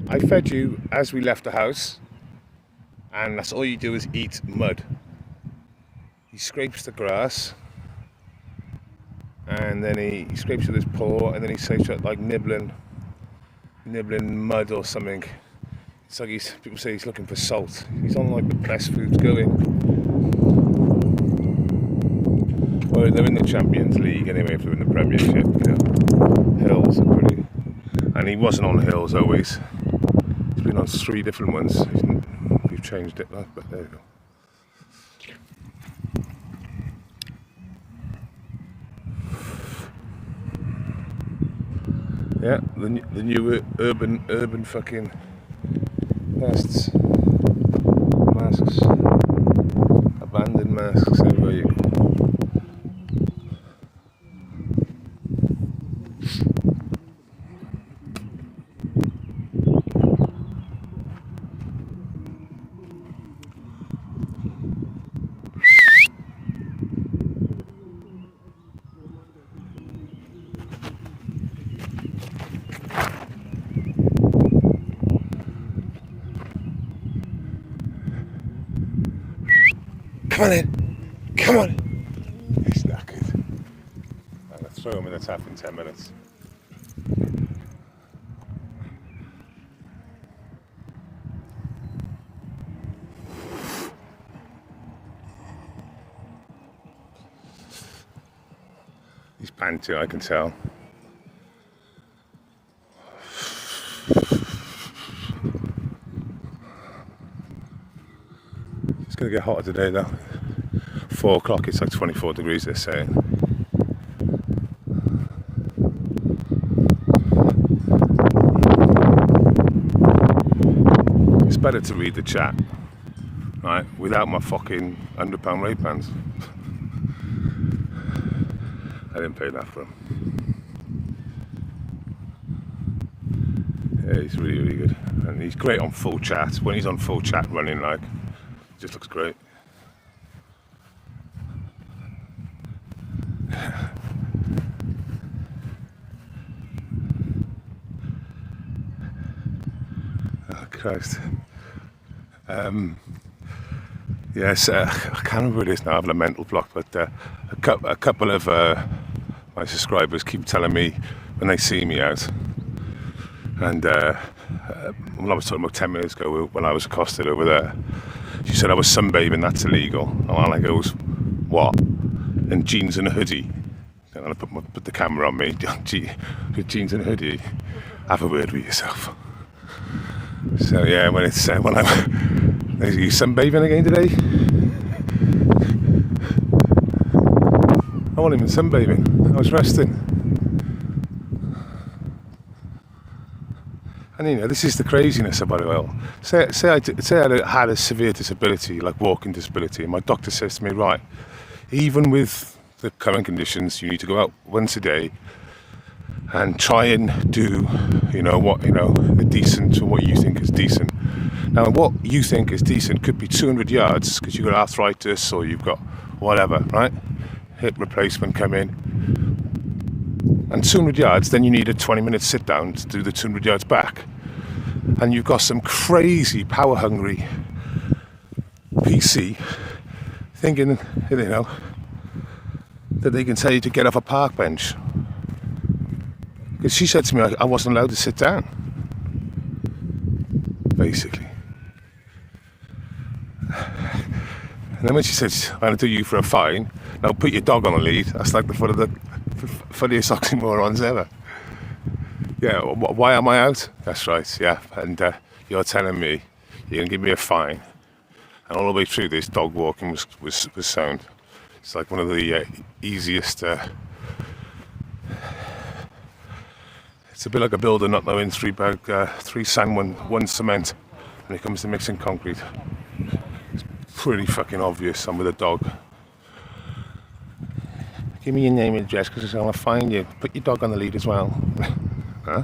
Speaker 1: I fed you as we left the house, and that's all you do is eat mud. He scrapes the grass, and then he scrapes with his paw, and then he starts like nibbling mud or something. It's like people say he's looking for salt. He's on like the best foods going. Well, they're in the Champions League anyway, if they're in the Premiership, you know. Hills are pretty. And he wasn't on hills always. He's been on 3 different ones. We've changed it, but there you go. Yeah, the new urban fucking masks, abandoned masks everywhere you go. Come on in, come on. He's knackered. I'm going to throw him in the tap in 10 minutes. He's panting, I can tell. It's going to get hotter today though. 4 o'clock, it's like 24 degrees they're saying. It's better to read the chat, right, without my fucking £100 Ray-Bans. I didn't pay that for them. Yeah, he's really, really good. And he's great on full chat. When he's on full chat running, like, it just looks great. Oh, Christ. Yes, I can't remember what it is now, I have a mental block, but a couple of my subscribers keep telling me when they see me out, and when I was talking about 10 minutes ago when I was accosted over there, she said I was sunbathing, that's illegal. And I goes, what? In jeans and a hoodie. And I put the camera on me, with jeans and a hoodie. Have a word with yourself. So yeah, when it's when I'm, are you sunbathing again today? I wasn't even sunbathing. I was resting. And you know, this is the craziness about it all. Say I had a severe disability, like walking disability, and my doctor says to me, right, even with the current conditions, you need to go out once a day and try and do, the decent, or what you think is decent. Now, what you think is decent could be 200 yards because you've got arthritis or you've got whatever, right? Hip replacement come in. And 200 yards, then you need a 20-minute sit down to do the 200 yards back. And you've got some crazy, power-hungry PC thinking, that they can tell you to get off a park bench. Because she said to me, I wasn't allowed to sit down, basically. And then when she says, I'm going to do you for a fine, now put your dog on the lead, that's like the funniest oxymorons ever. Yeah, why am I out? That's right, yeah. And you're telling me you're going to give me a fine. And all the way through this, dog walking was sound. It's like one of the easiest... it's a bit like a builder not knowing three sand, one cement when it comes to mixing concrete. It's pretty fucking obvious. I'm with a dog. Give me your name and address because I'm going to find you. Put your dog on the lead as well. Huh?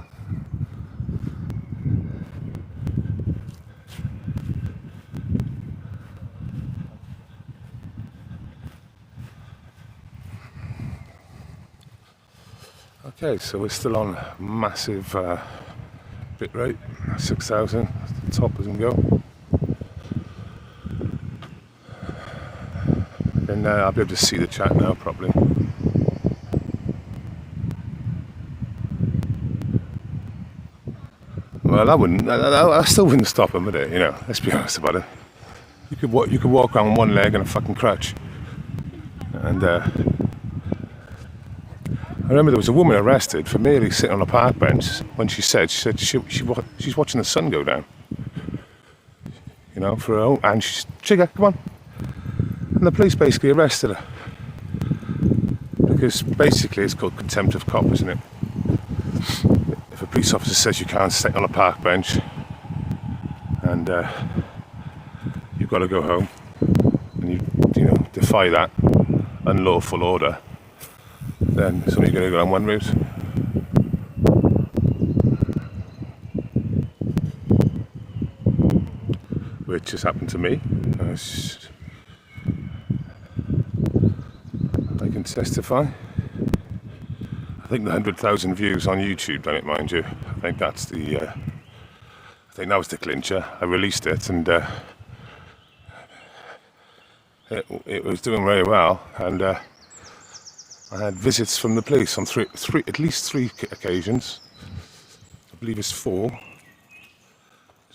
Speaker 1: Okay, so we're still on massive bit rate, 6,000, top as we go. And I'll be able to see the chat now properly. Well, I still wouldn't stop him with it, you know, let's be honest about it. You could walk around on one leg and a fucking crutch. And I remember there was a woman arrested for merely sitting on a park bench when she said she's watching the sun go down. You know, for her own, and she's, Chigga, come on. And the police basically arrested her. Because basically it's called contempt of cop, isn't it? If a police officer says you can't sit on a park bench and you've got to go home and you know, defy that unlawful order, then it's only going to go on one route. Which has happened to me. I can testify. I think the 100,000 views on YouTube done it, mind you. I think that's the. I think that was the clincher. I released it and it was doing very well, and I had visits from the police on at least three occasions. I believe it's 4.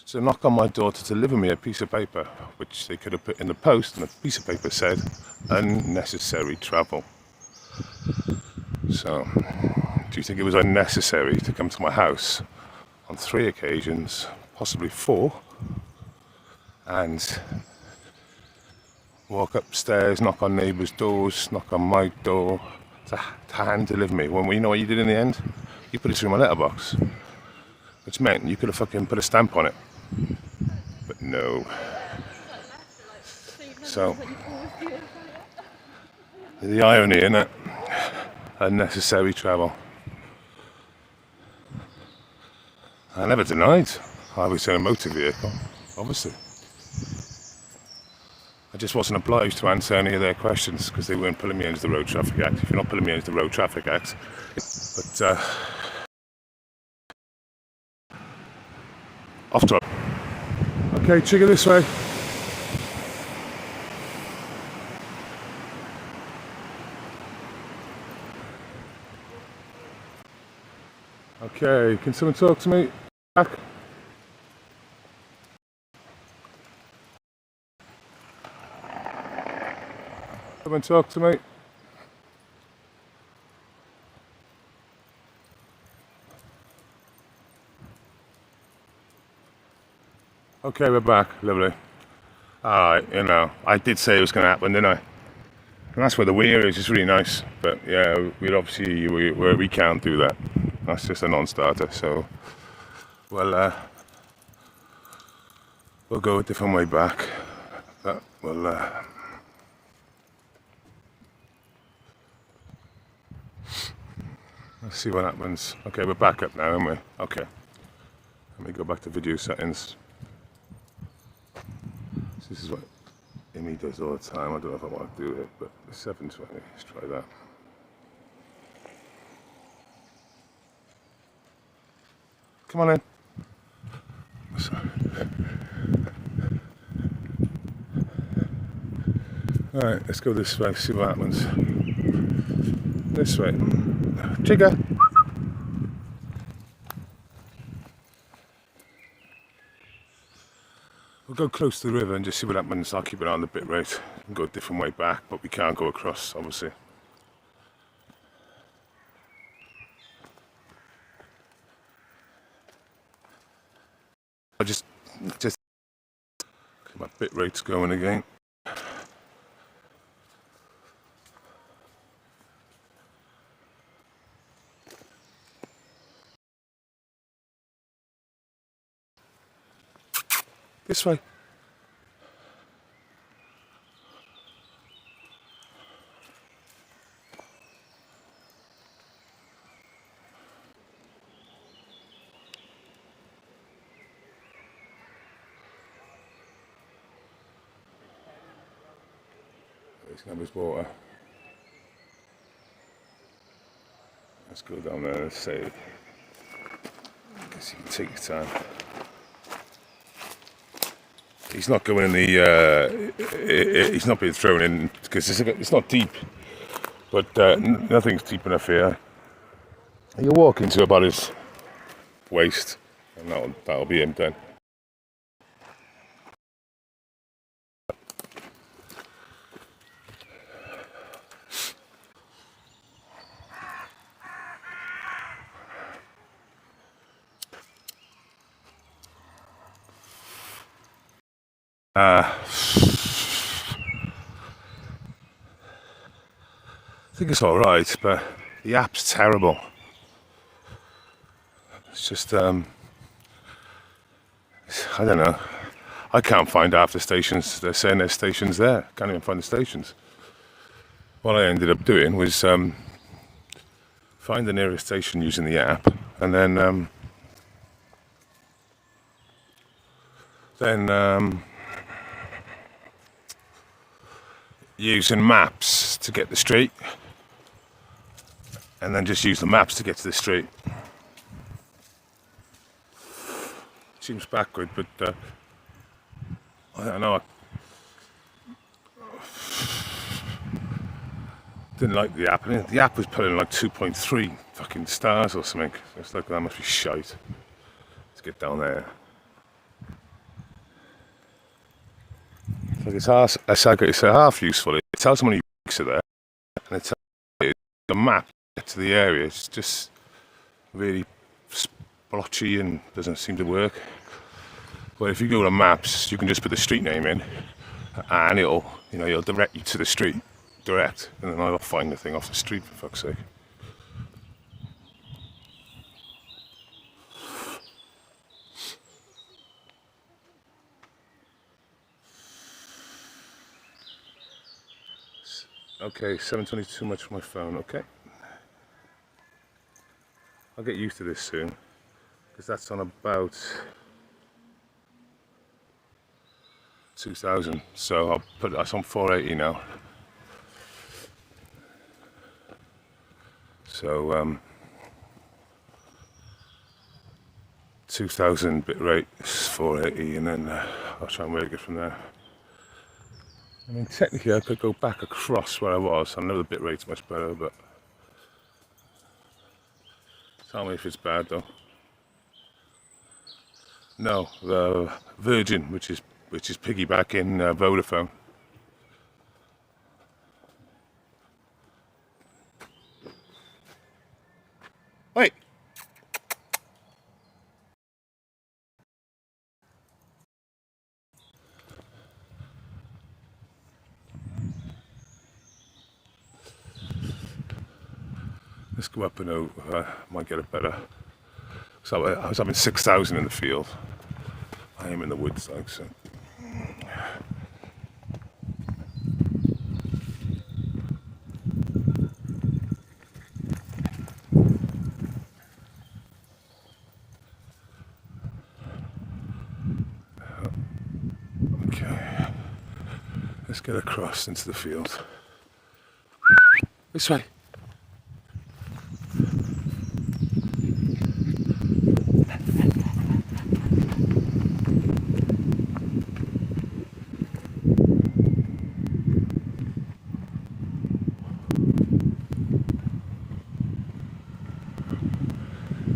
Speaker 1: To knock on my door to deliver me a piece of paper, which they could have put in the post, and the piece of paper said, unnecessary travel. So, do you think it was unnecessary to come to my house on 3 occasions, possibly 4, and walk upstairs, knock on neighbours' doors, knock on my door, to hand deliver me? When you know what you did in the end? You put it through my letterbox, which meant you could have fucking put a stamp on it. But no. So, the irony in it, unnecessary travel. I never denied I was in a motor vehicle, obviously. I just wasn't obliged to answer any of their questions because they weren't pulling me into the Road Traffic Act. If you're not pulling me into the Road Traffic Act, but off to. Okay, Chigga, this way. Okay, can someone talk to me? Back. Someone talk to me. Okay, we're back. Lovely. Alright, you know, I did say it was going to happen, didn't I? And that's where the weir is. It's really nice. But yeah, we can't do that. That's just a non-starter. So, well, we'll go a different way back. That will, let's see what happens. Okay, we're back up now, aren't we? Okay. Let me go back to video settings. This is what Amy does all the time. I don't know if I want to do it, but 720. Let's try that. Come on in. Sorry. Alright, let's go this way, see what happens. This way. Chigga! We'll go close to the river and just see what happens. I'll keep it on the bit rate and go a different way back, but we can't go across, obviously. I just my bit rate's going again. This way. He's gonna have his water. Let's go down there and see. I guess you can take your time. He's not going in the. He's not being thrown in because it's not deep, but nothing's deep enough here. You're walking to about his waist, and that'll be him then. I think it's all right, but the app's terrible. It's just, I don't know. I can't find half the stations. They're saying there's stations there. Can't even find the stations. What I ended up doing was find the nearest station using the app, and then using maps to get the street, and then just use the maps to get to the street. Seems backward, but I don't know. I didn't like the app. I mean, the app was putting like 2.3 fucking stars or something. It's like, that must be shite. Let's get down there. Like it's half useful. It tells how many weeks are there, and it tells you the map to the area. It's just really splotchy and doesn't seem to work. But if you go to maps, you can just put the street name in, and it'll direct you to the street direct, and then I'll find the thing off the street, for fuck's sake. Okay, 7:22 too much for my phone, okay. I'll get used to this soon, because that's on about 2,000, so I'll put that's on 480 now. So 2,000 bit rate is 480, and then I'll try and work it from there. I mean, technically I could go back across where I was. I know the bit rate's much better, but tell me if it's bad though. No, the Virgin, which is piggybacking Vodafone. Wait. Let's go up and over. Might get it better. So I was having 6,000 in the field. I am in the woods, like so. Okay. Let's get across into the field. This way.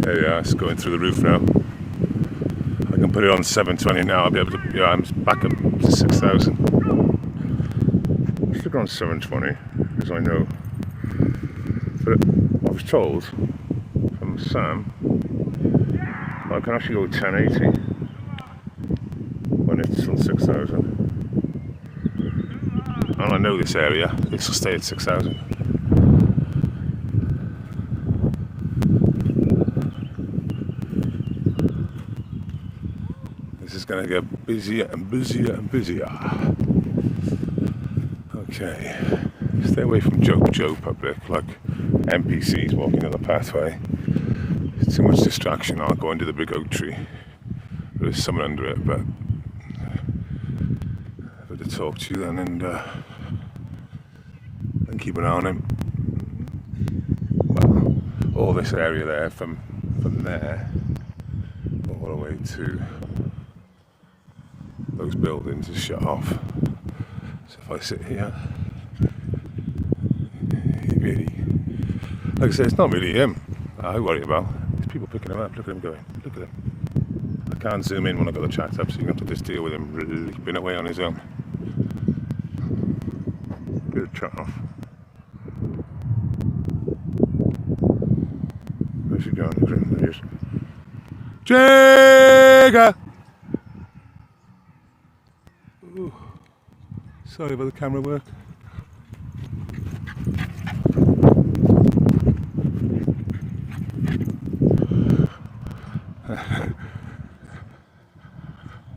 Speaker 1: There we are, it's going through the roof now. I can put it on 720 now. I'll be able to. Yeah, I'm back up to 6,000. Let's look on 720 because I know. But I was told from Sam I can actually go 1080 when it's on 6,000. And I know this area. This will stay at 6,000. This is going to get busier and busier and busier. Okay, stay away from Joe public, like NPCs walking on the pathway. It's too much distraction. I'll go into the big oak tree. There's someone under it, but I've had to talk to you then and keep an eye on him. Well, all this area there, from there all the way to those buildings is shut off. So if I sit here, he really, like I said, it's not really him I worry about. There's people picking him up. Look at him going. Look at him. I can't zoom in when I've got the chat up, so you have to just deal with him leaping away on his own. Get the chat off. Where's he going? There he is. Jagger! Ooh. Sorry about the camera work.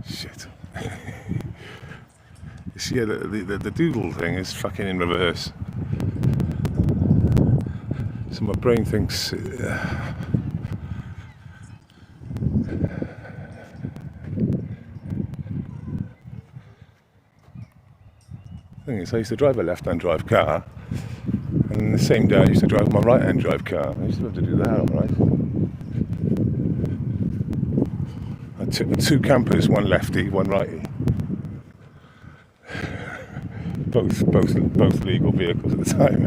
Speaker 1: Shit. You see, the doodle thing is fucking in reverse. So my brain thinks. Thing is, I used to drive a left-hand drive car, and the same day I used to drive my right-hand drive car. I used to be able to do that, alright. I took two campers, one lefty, one righty. Both legal vehicles at the time.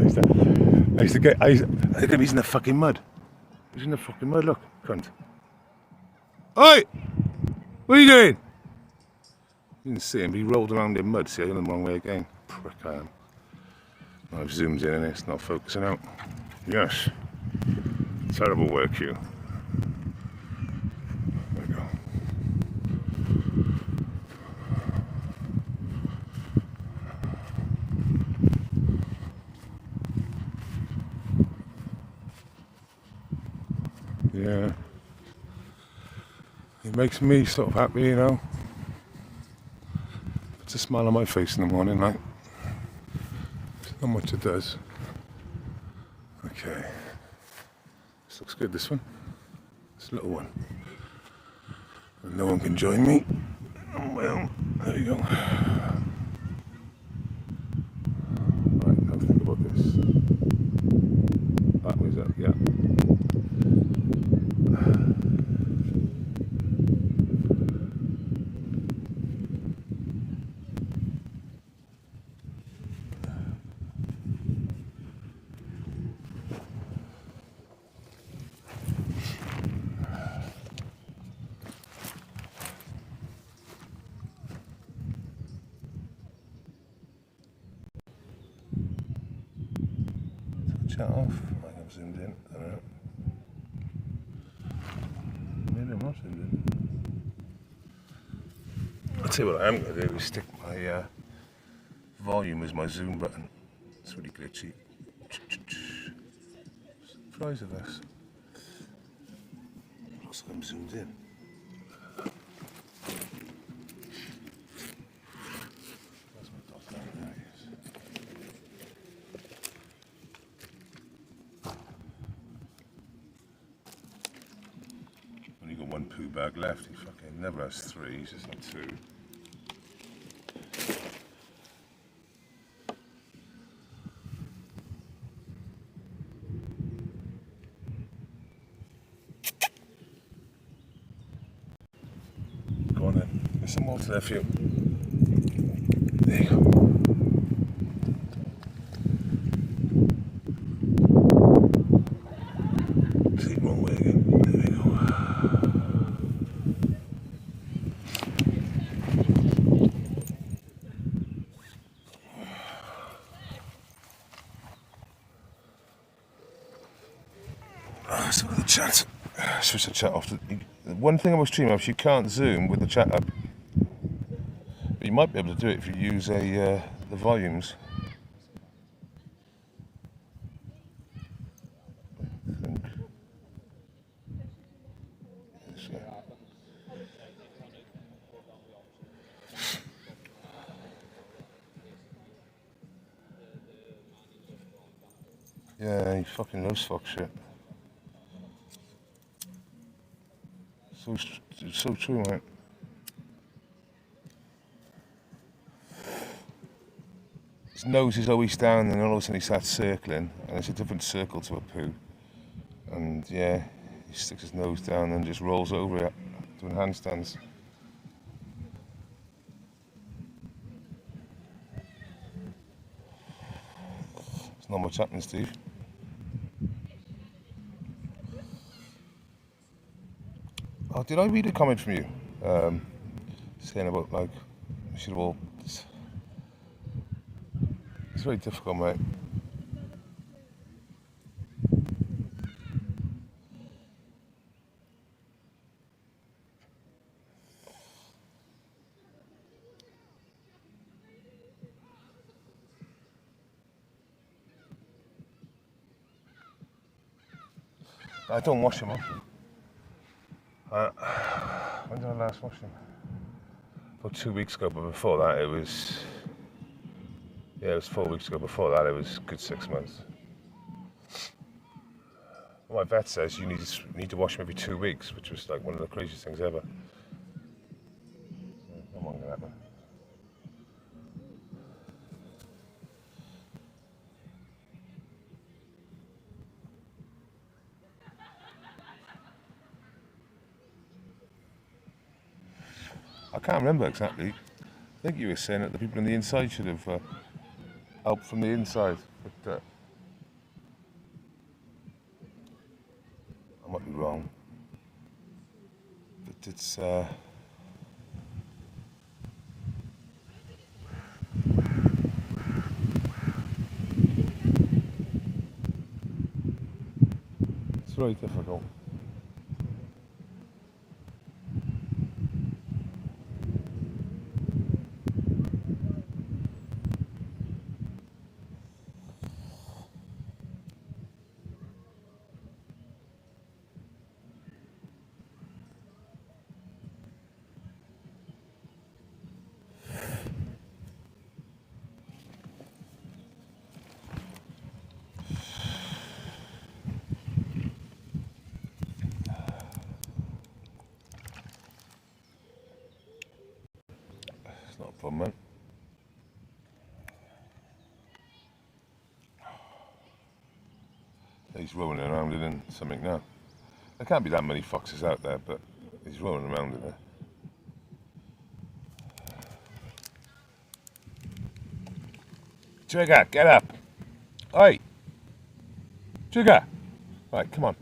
Speaker 1: I used to get. Look at him, he's in the fucking mud. He's in the fucking mud. Look, cunt. Oi! What are you doing? You didn't see him, but he rolled around in mud. See, I went the wrong way again. Prick I am. I've zoomed in and it's not focusing out. Yes. Terrible work, you. There we go. Yeah. It makes me sort of happy, you know. Puts a smile on my face in the morning, like. Not much it does. Okay. This looks good, this one. This little one. And no one can join me. Oh, well, there you go. Right, now think about this. That was up, yeah. Chat off. I think I'm zoomed in. I don't know. Maybe I'm not zoomed in. I'll tell you what I am going to do is stick my volume as my zoom button. It's really glitchy. Surprise of us. Looks like I'm zoomed in. Where's my dot down? There he is. Only got one poo bag left. He fucking never has three. He's just got two. Go on then. There's some water there for you. There you go. See, wrong way again. There we go. switch the chat off. One thing I was streaming off, you can't zoom with the chat up. But you might be able to do it if you use the volumes. Yeah, you fucking knows fuck shit. So true, mate. His nose is always down, and all of a sudden he starts circling, and it's a different circle to a poo. And yeah, he sticks his nose down and just rolls over it, doing handstands. There's not much happening, Steve. Oh, did I read a comment from you? Saying about, like, we should have all... It's very difficult, mate. I don't wash them often. When did I last wash them? About 2 weeks ago, but before that it was... Yeah, it was 4 weeks ago. Before that it was a good 6 months. My vet says you need to wash them every 2 weeks, which was like one of the craziest things ever. I'm not gonna happen. I can't remember exactly. I think you were saying that the people on the inside should have helped from the inside, but I might be wrong. But it's very difficult. It's not a problem, man. He's rolling around in something now. There can't be that many foxes out there, but he's rolling around in there. Trigger, get up! Oi! Trigger! Right, come on.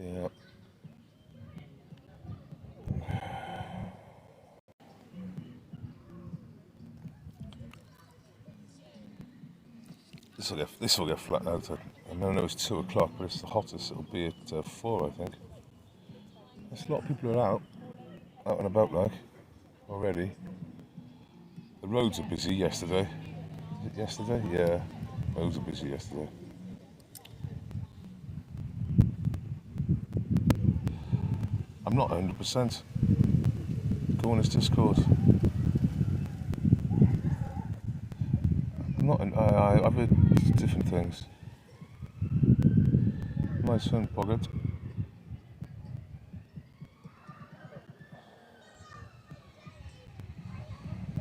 Speaker 1: Yeah. This will get flattened out. I know it's 2 o'clock, but it's the hottest it'll be at 4, I think. There's a lot of people are out and about like already. The roads are busy yesterday. Is it yesterday? Yeah, roads are busy yesterday. I'm not 100%. Go on this Discord. I've heard different things. Nice one, Boggart.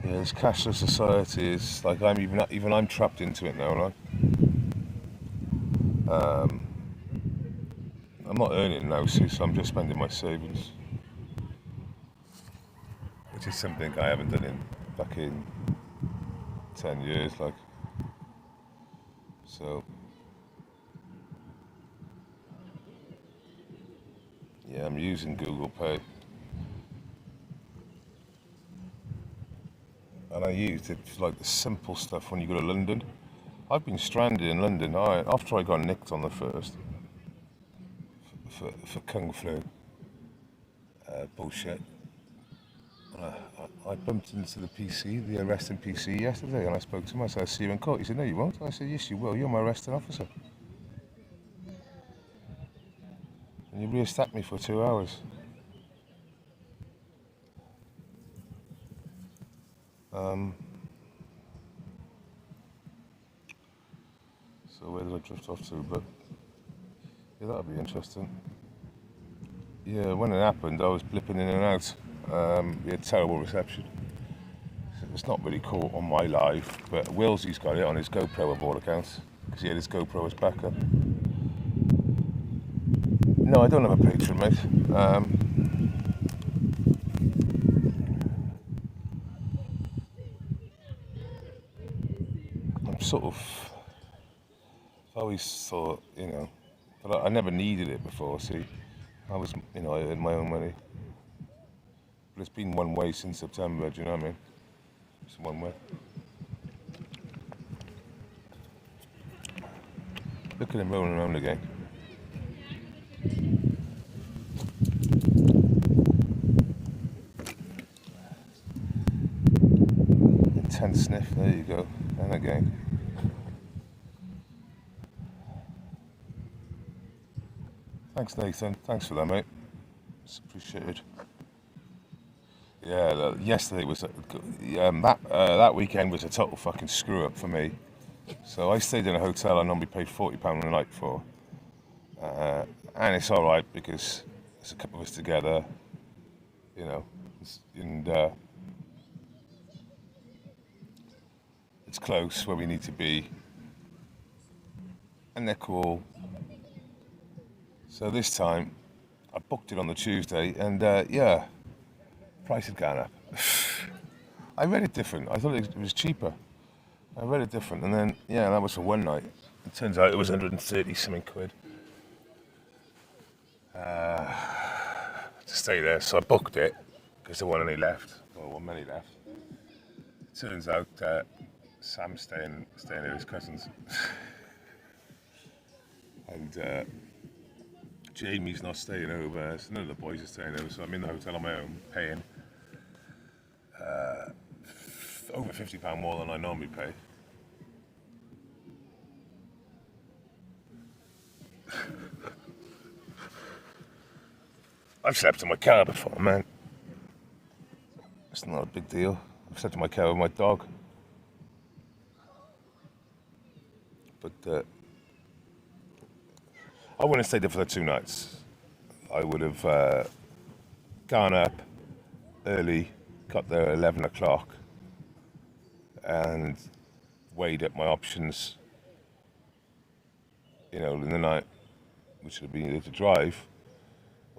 Speaker 1: Yeah, this cashless society is like even I'm trapped into it now, right? I'm not earning now, see, so I'm just spending my savings, which is something I haven't done in fucking 10 years, like. So Yeah, I'm using Google Pay. And I used it for like the simple stuff when you go to London. I've been stranded in London after I got nicked on the first for Kung Flu bullshit. I bumped into the PC, the arresting PC yesterday, and I spoke to him. I said, "I'll see you in court." He said, "No, you won't." I said, "Yes, you will. You're my arresting officer." And you re-stacked me for 2 hours. So where did I drift off to? But yeah, that'll be interesting. Yeah, when it happened, I was blipping in and out. We had terrible reception. So it's not really caught on my live, but Willsy's got it on his GoPro of all accounts, because he had his GoPro as backup. No, I don't have a Patreon, mate. I'm sort of, I've always thought, but I never needed it before, see. I earned my own money. But it's been one way since September, do you know what I mean? It's one way. Look at him rolling around again. Intense sniff, there you go. And again. Thanks, Nathan. Thanks for that, mate. It's appreciated. Yeah, yesterday was that weekend was a total fucking screw up for me. So I stayed in a hotel I normally pay £40 a night for, and it's all right because there's a couple of us together, and it's close where we need to be, and they're cool. So this time, I booked it on the Tuesday, and price had gone up. I read it different. I thought it was cheaper. I read it different, and then that was for one night. It turns out it was 130 something quid to stay there. So I booked it because there weren't any left, or wasn't many left. It turns out Sam's staying at his cousin's, and Jamie's not staying over. So none of the boys are staying over. So I'm in the hotel on my own, paying over £50 more than I normally pay. I've slept in my car before, man. It's not a big deal. I've slept in my car with my dog. But I wouldn't have stayed there for the 2 nights. I would have gone up early, got there at 11 o'clock, and weighed up my options, in the night, which would have been either to drive,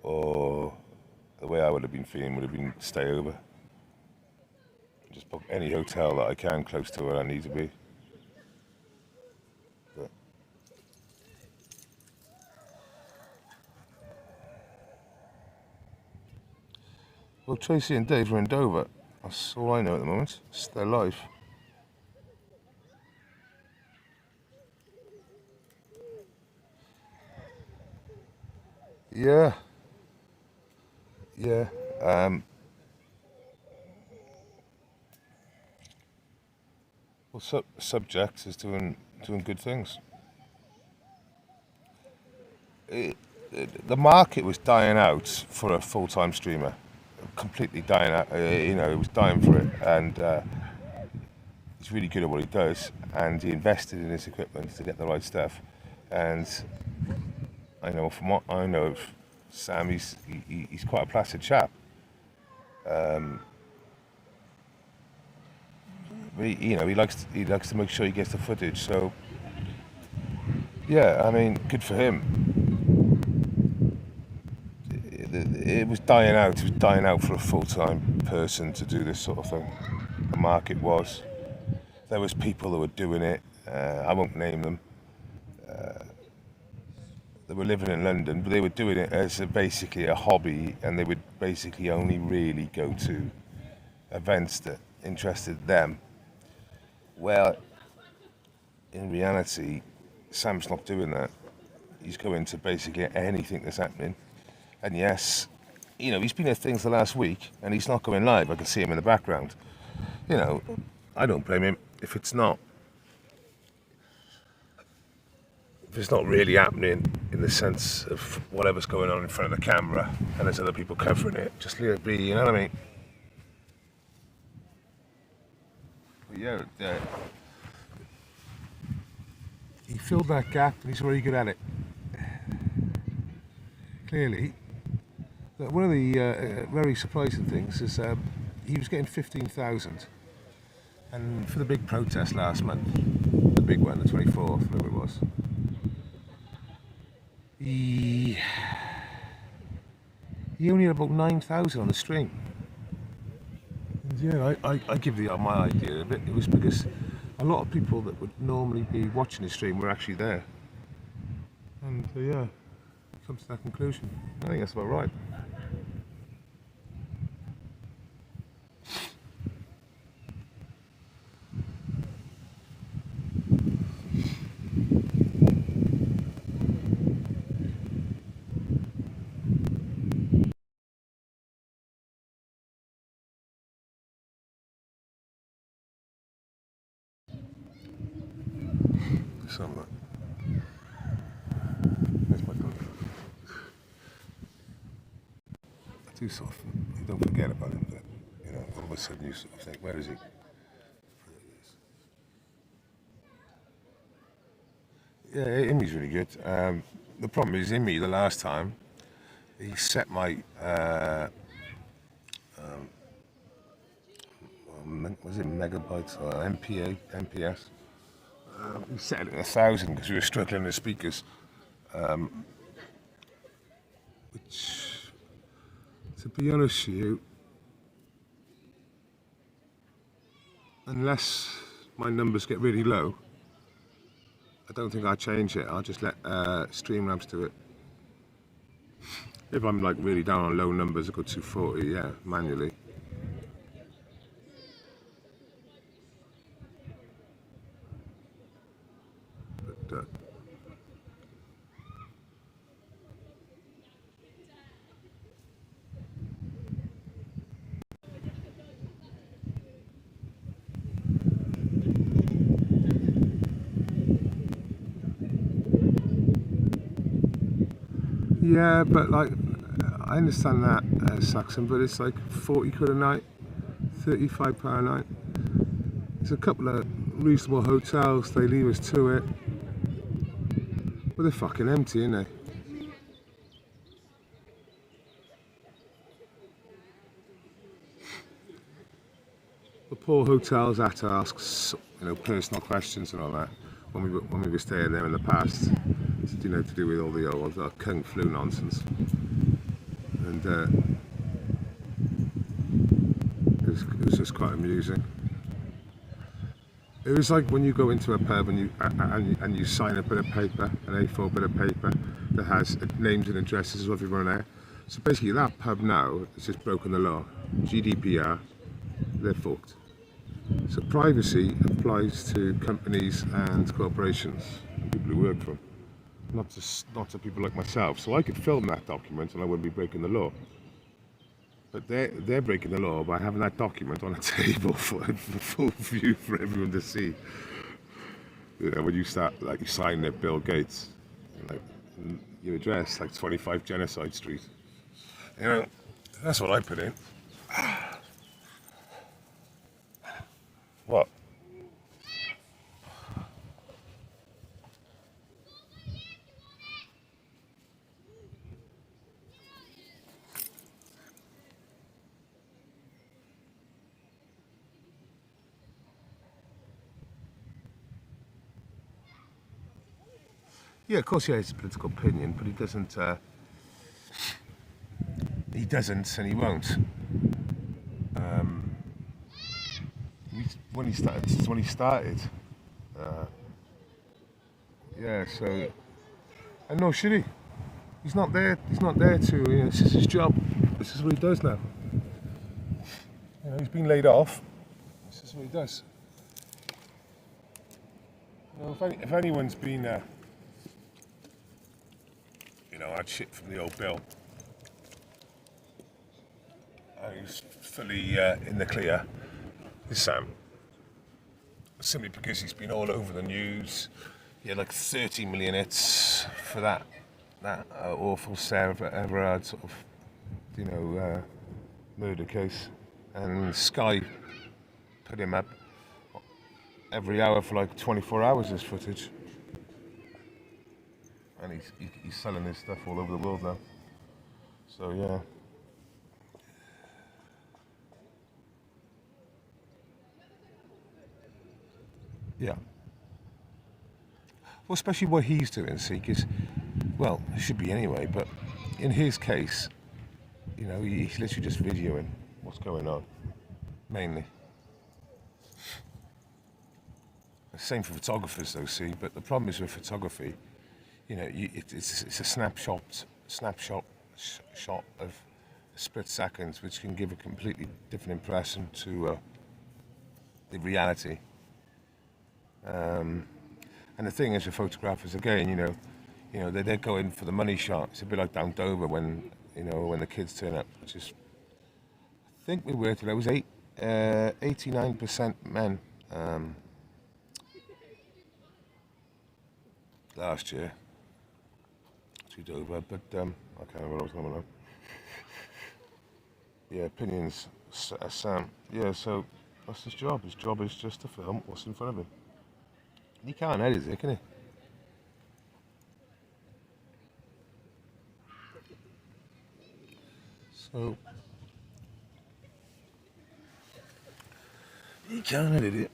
Speaker 1: or the way I would have been feeling would have been to stay over. Just book any hotel that I can close to where I need to be. But well, Tracy and Dave are in Dover. That's all I know at the moment. It's their life. Yeah. Yeah. Well, subject is doing good things. The market was dying out for a full-time streamer, completely dying out. It was dying for it, and he's really good at what he does, and he invested in his equipment to get the right stuff. And I know from what I know of Sam, he's quite a placid chap. But he likes to make sure he gets the footage. So yeah, I mean, good for him. It was dying out. It was dying out for a full-time person to do this sort of thing. The market was. There was people that were doing it. I won't name them. that were living in London, but they were doing it as basically a hobby, and they would basically only really go to events that interested them. Well, in reality, Sam's not doing that. He's going to basically anything that's happening. And yes, he's been at things the last week, and he's not going live. I can see him in the background. I don't blame him if it's not really happening in the sense of whatever's going on in front of the camera, and there's other people covering it. Just let it be, you know what I mean? But yeah, he filled that gap, and he's very good at it. Clearly, one of the very surprising things is he was getting 15,000, and for the big protest last month, the big one, the 24th, whatever it was, he only had about 9,000 on the stream. And yeah, I give my idea of it. It was because a lot of people that would normally be watching the stream were actually there. And yeah, comes to that conclusion. I think that's about right. Something. There's my phone. I do sort of, you don't forget about him, but all of a sudden you sort of think, where is he? Yeah, Imi's really good. The problem is Imi, the last time, he set my was it megabytes or MPS? We set it at 1,000 because we were struggling with speakers, which, to be honest with you, unless my numbers get really low, I don't think I'll change it. I'll just let Streamlabs do it. If I'm like really down on low numbers, I go 240, yeah, manually. But yeah, but like, I understand that, Saxon, but it's like 40 quid a night, £35 a night. There's a couple of reasonable hotels, they leave us to it. But they're fucking empty, aren't they? The poor hotels had to ask, personal questions and all that when we were staying there in the past. To do with all the old kung flu nonsense. And it was just quite amusing. It was like when you go into a pub and you sign a bit of paper, an A4 bit of paper that has names and addresses of everyone there. So basically that pub now has just broken the law. GDPR, they're fucked. So privacy applies to companies and corporations and people who work for them, not to people like myself. So I could film that document and I wouldn't be breaking the law. But they're breaking the law by having that document on a table for full view for everyone to see. When you start, like, you sign there, Bill Gates, like your address, like 25 Genocide Street. That's what I put in. What? Yeah, of course he has a political opinion, but he doesn't, and he won't. When he started, yeah, so, and no, should he? He's not there. He's not there to. You know, this is his job. This is what he does now. You know, he's been laid off. This is what he does. You know, if anyone's been, you know, had shit from the old Bill, and he's fully in the clear, is Sam. Simply because he's been all over the news. He had like 30 million hits for that awful Sarah Everard sort of, you know, murder case, and Sky put him up every hour for like 24 hours. This footage, and he's selling his stuff all over the world now. So yeah. Yeah. Well, especially what he's doing, see, because, well, it should be anyway, but in his case, you know, he's literally just videoing what's going on, mainly. Same for photographers, though, see, but the problem is with photography, you know, it's a snapshot shot of split seconds, which can give a completely different impression to the reality. And the thing is with photographers, again, you know, they're going for the money shot. It's a bit like down Dover when, you know, when the kids turn up, which is, I think we worked it. It was 89% men last year to Dover, but I can't remember what I was going on. Yeah, opinions, Sam. Yeah, so that's his job. His job is just to film what's in front of him. He can't edit it, can he? So he can't edit it.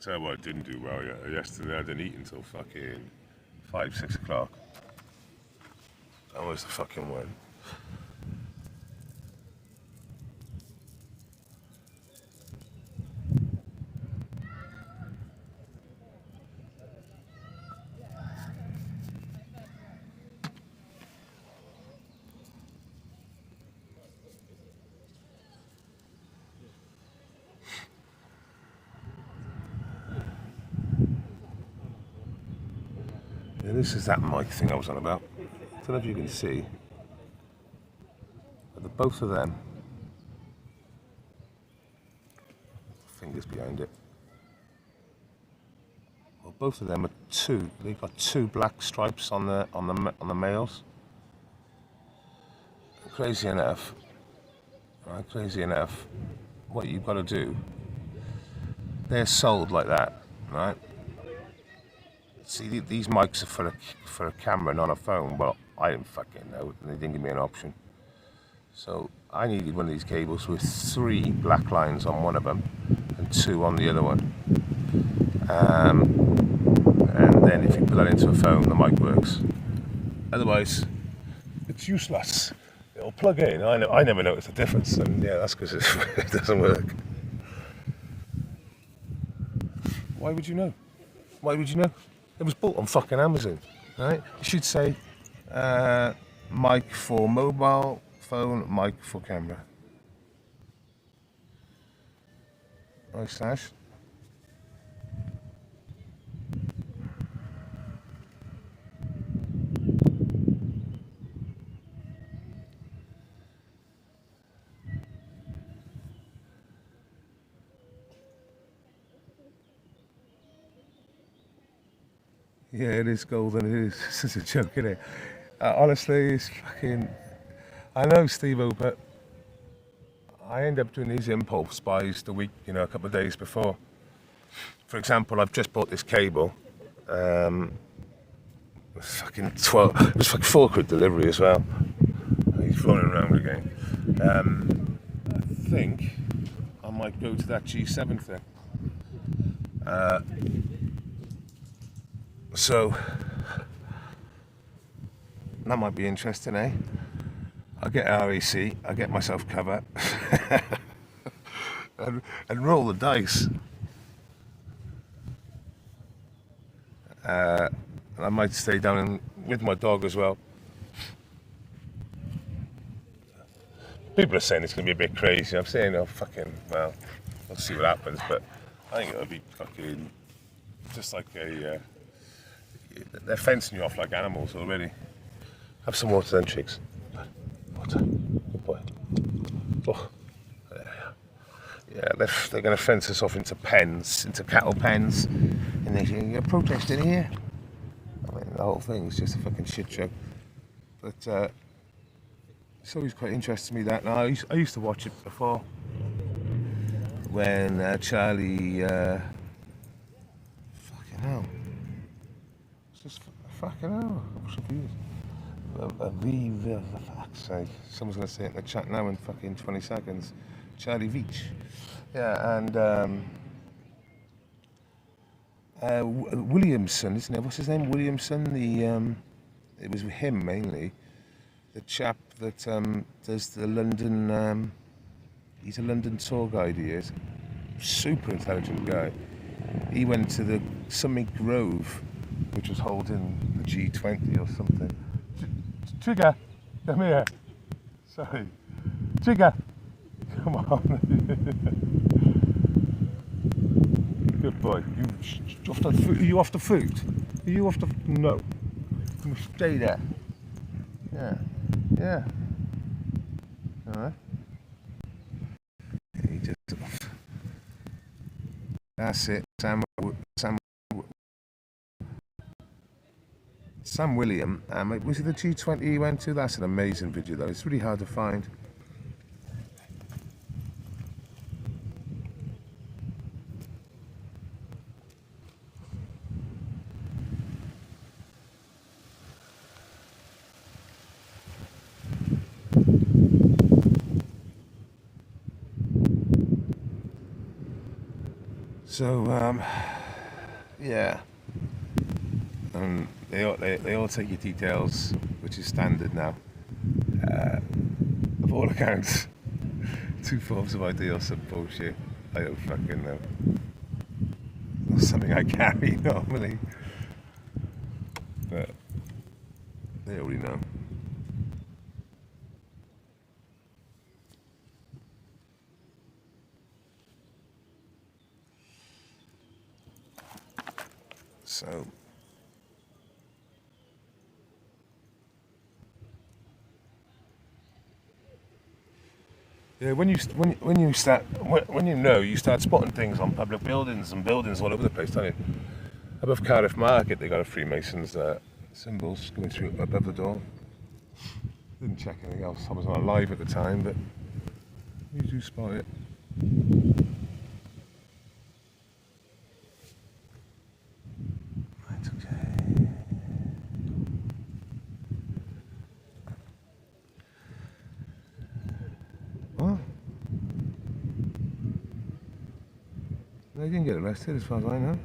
Speaker 1: Tell you what, I didn't do well yesterday. I didn't eat until fucking 5, 6 o'clock. That was the fucking one. Yeah, this is that mic thing I was on about. I don't know if you can see, but both of them, fingers behind it. Well, both of them are two. They've got two black stripes on the males. Crazy enough, right? Crazy enough. What you've got to do, they're sold like that, right? See, these mics are for a camera, not a phone. Well, I didn't fucking know. They didn't give me an option. So I needed one of these cables with 3 black lines on one of them and 2 on the other one. And then if you put that into a phone, the mic works. Otherwise, it's useless. It'll plug in. I never noticed the difference, and yeah, that's because it doesn't work. Why would you know? Why would you know? It was bought on fucking Amazon, right? You should say mic for mobile phone, mic for camera. Right, Slash? Yeah, it is golden. It is such a joke, isn't it? Honestly, it's fucking. I know, Steve-O, but I end up doing these impulse buys the week, you know, a couple of days before. For example, I've just bought this cable. Fucking 12. It was like £4 delivery as well. He's rolling around again. I think I might go to that G7 thing. So that might be interesting, eh? I'll get REC, I'll get myself covered and roll the dice. I might stay down with my dog as well. People are saying it's going to be a bit crazy. I'm saying, oh, fucking, well, we'll see what happens, but I think it'll be fucking just like a. They're fencing you off like animals already. Have some water then, chicks. Water. Good boy. Oh. Yeah, they're going to fence us off into pens, into cattle pens, and they're saying, you're protesting here. I mean, the whole thing is just a fucking shit show. But it's always quite interesting to me that. Now, I used to watch it before when Charlie. Fucking hell. It's just fucking hell. I'm confused. For fuck's sake. Someone's going to say it in the chat now in fucking 20 seconds. Charlie Veach. Yeah, and Williamson, isn't it? What's his name? Williamson. It was him mainly. The chap that does the London. He's a London tour guide. He is. Super intelligent guy. He went to the Summit Grove, which was holding the G20 or something. Trigger, come here. Sorry, Trigger. Come on. Good boy. Are you off the food? Are you off the... No. You stay there. Yeah. Yeah. Alright. He just... That's it. Sam William. Was it the G20 he went to? That's an amazing video though. It's really hard to find. So, yeah, they all take your details, which is standard now. Of all accounts, 2 forms of ID or some bullshit. I don't fucking know. Not something I carry normally, but they already know. So, yeah, when you start spotting things on public buildings and buildings all over the place, don't you? Above Cardiff Market, they got a Freemasons symbols going through above the door. Didn't check anything else. I was not live at the time, but you do spot it. They didn't get arrested as far as I know.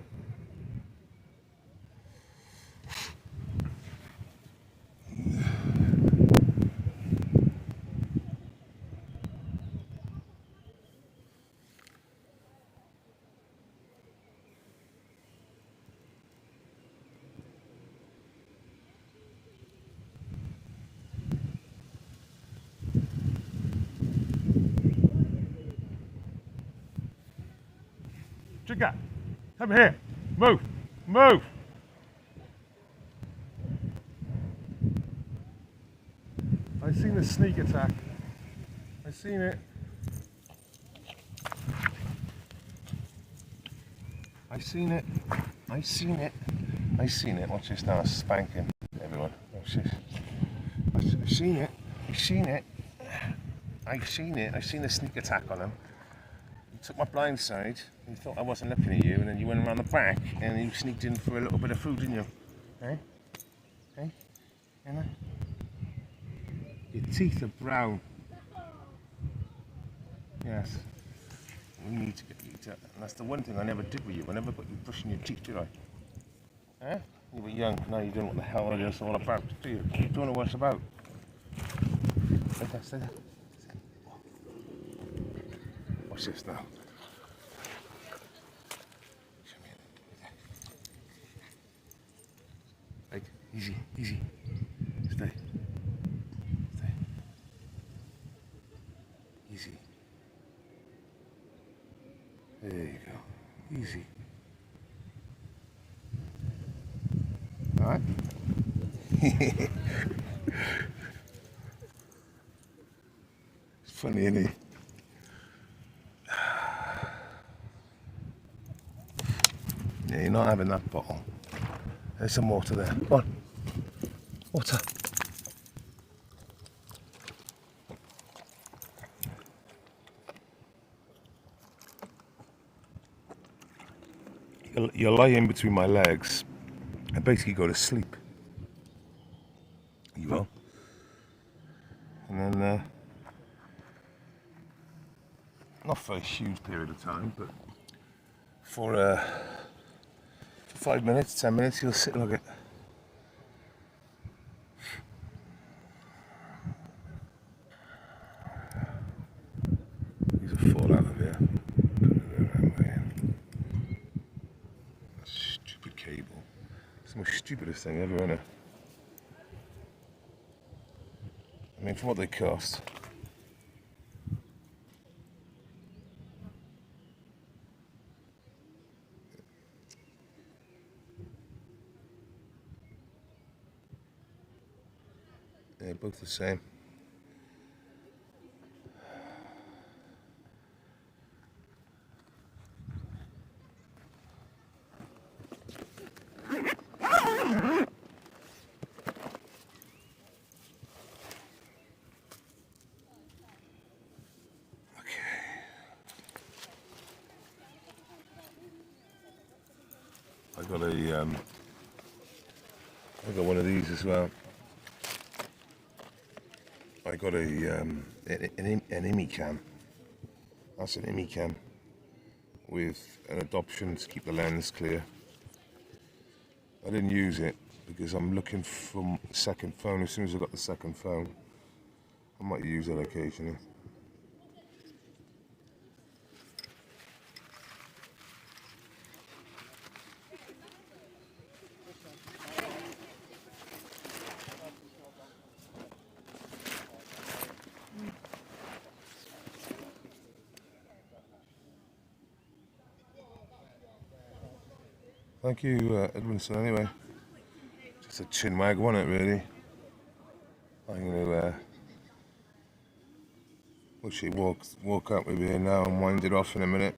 Speaker 1: Chica, come here. Move. Move. I seen the sneak attack. I seen it. I seen it. I seen it. I seen it. Watch this now. Spanking everyone. Watch this. I seen it. I seen it. I've seen it. I've seen the sneak attack on him. You took my blind side. You thought I wasn't looking at you, and then you went around the back, and you sneaked in for a little bit of food, didn't you? Hey? Hey? Anna? Your teeth are brown. Yes. We need to get you to. And that's the one thing I never did with you. I never got you brushing your teeth, did I? Huh? You were young. Now you don't know what the hell it is all about, do you? You don't know what it's about. Stay there. Watch this now. Right, easy, easy. Stay. Stay. Easy. There you go. Easy. Alright? It's funny, isn't he? Yeah, you're not having that bottle. There's some water there. Come on. Water. You lie in between my legs and basically go to sleep. You will. And then, not for a huge period of time, but for 5 minutes, 10 minutes, you'll sit like it. These will fall out of here. Stupid cable. It's the most stupidest thing ever, isn't it? I mean, for what they cost. Yeah, both the same. I got one of these as well. I got an IMICAM. That's an IMICAM with an adoption to keep the lens clear. I didn't use it because I'm looking for a second phone. As soon as I got the second phone, I might use it occasionally. Thank you, Edwinson, anyway. Just a chin wag, wasn't it, really? I'm going to literally walk out with here now and wind it off in a minute.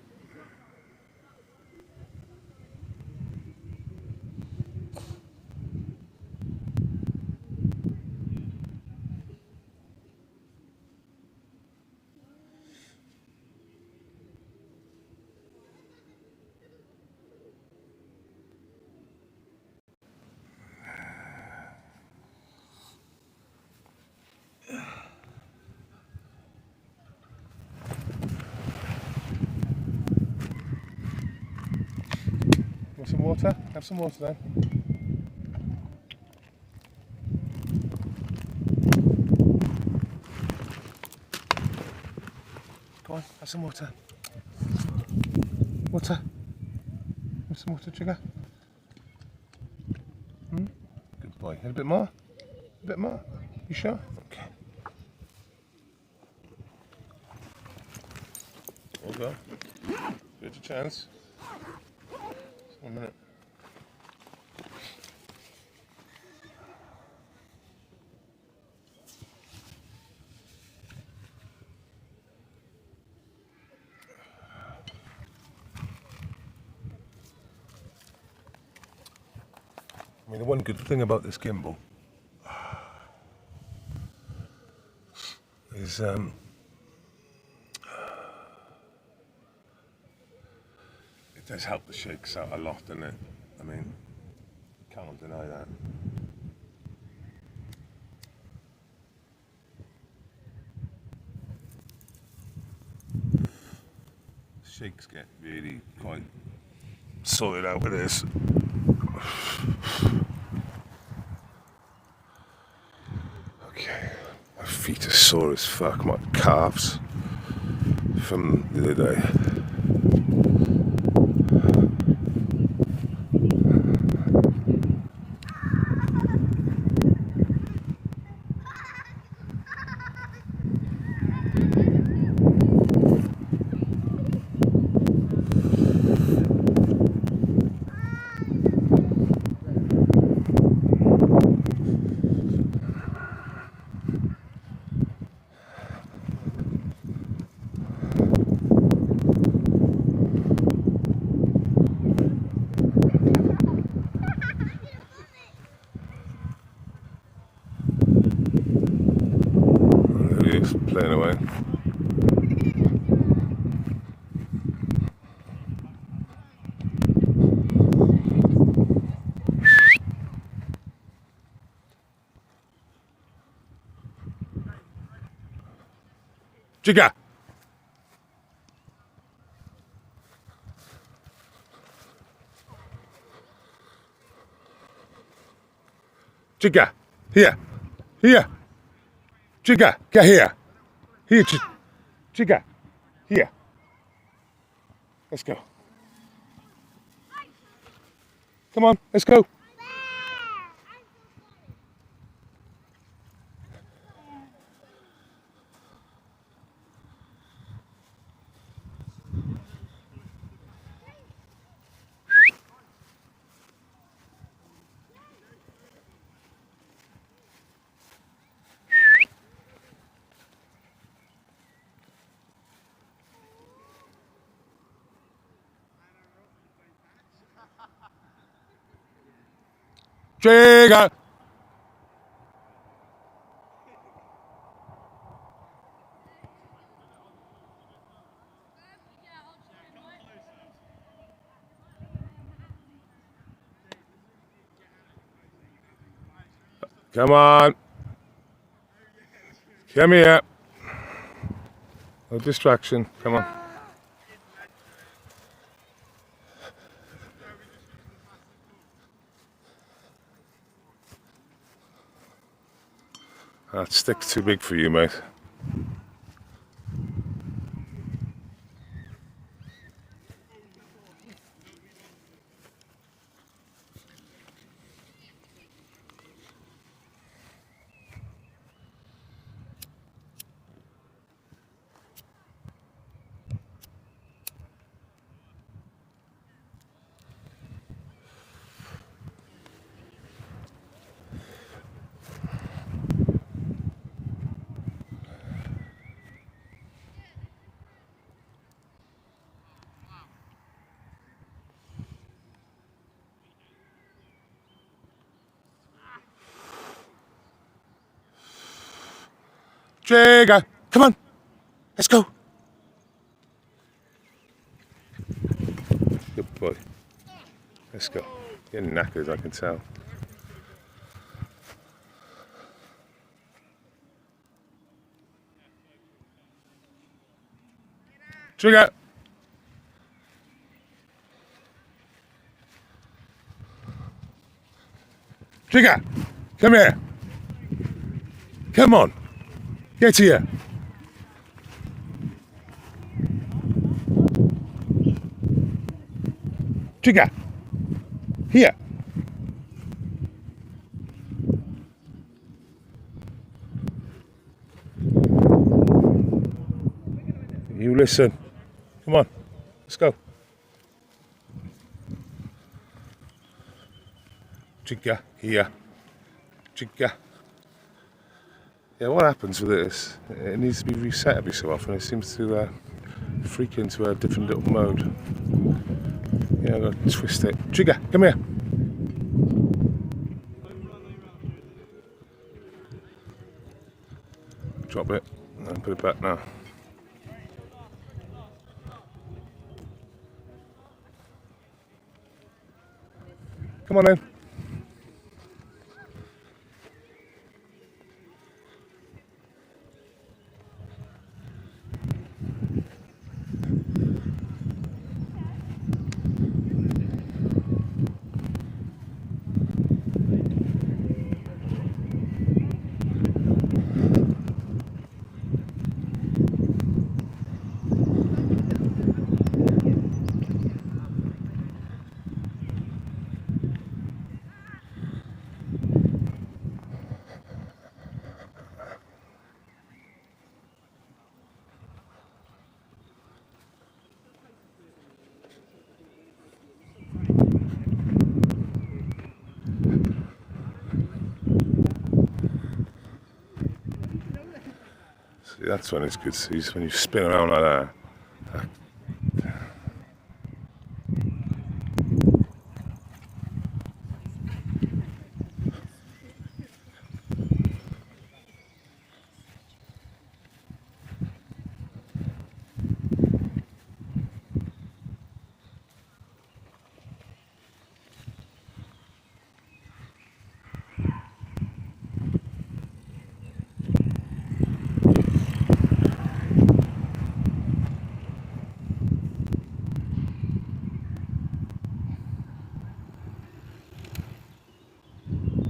Speaker 1: Want some water? Have some water then. Go on, have some water. Water. Have some water, Jigger. Good boy. A bit more? A bit more? You sure? Okay. There we go. Give it a chance. Just 1 minute. I mean, the one good thing about this gimbal is does help the shakes out a lot, doesn't it? I mean, can't deny that. Shakes get really quite sorted out with this. Okay, my feet are sore as fuck, my calves from the other day. There he is, playing away. Jigga! Jigga! Here! Here! Jigga! Get here! Here, Jigga! Here! Let's go. Come on, let's go. Jigga! Come on. Come here. No distraction. Come on. That stick's too big for you, mate. Jigga! Come on! Let's go! Good boy. Let's go. Getting knackered, I can tell. Jigga! Jigga! Come here! Come on! Get here! Jigga! Here! You listen. Come on, let's go. Jigga, here. Jigga. Yeah, what happens with this? It needs to be reset every so often. It seems to freak into a different little mode. Yeah, I'm gonna twist it. Jigga, come here. Drop it and put it back now. Come on in. See, that's when it's good. See, when you spin around like that.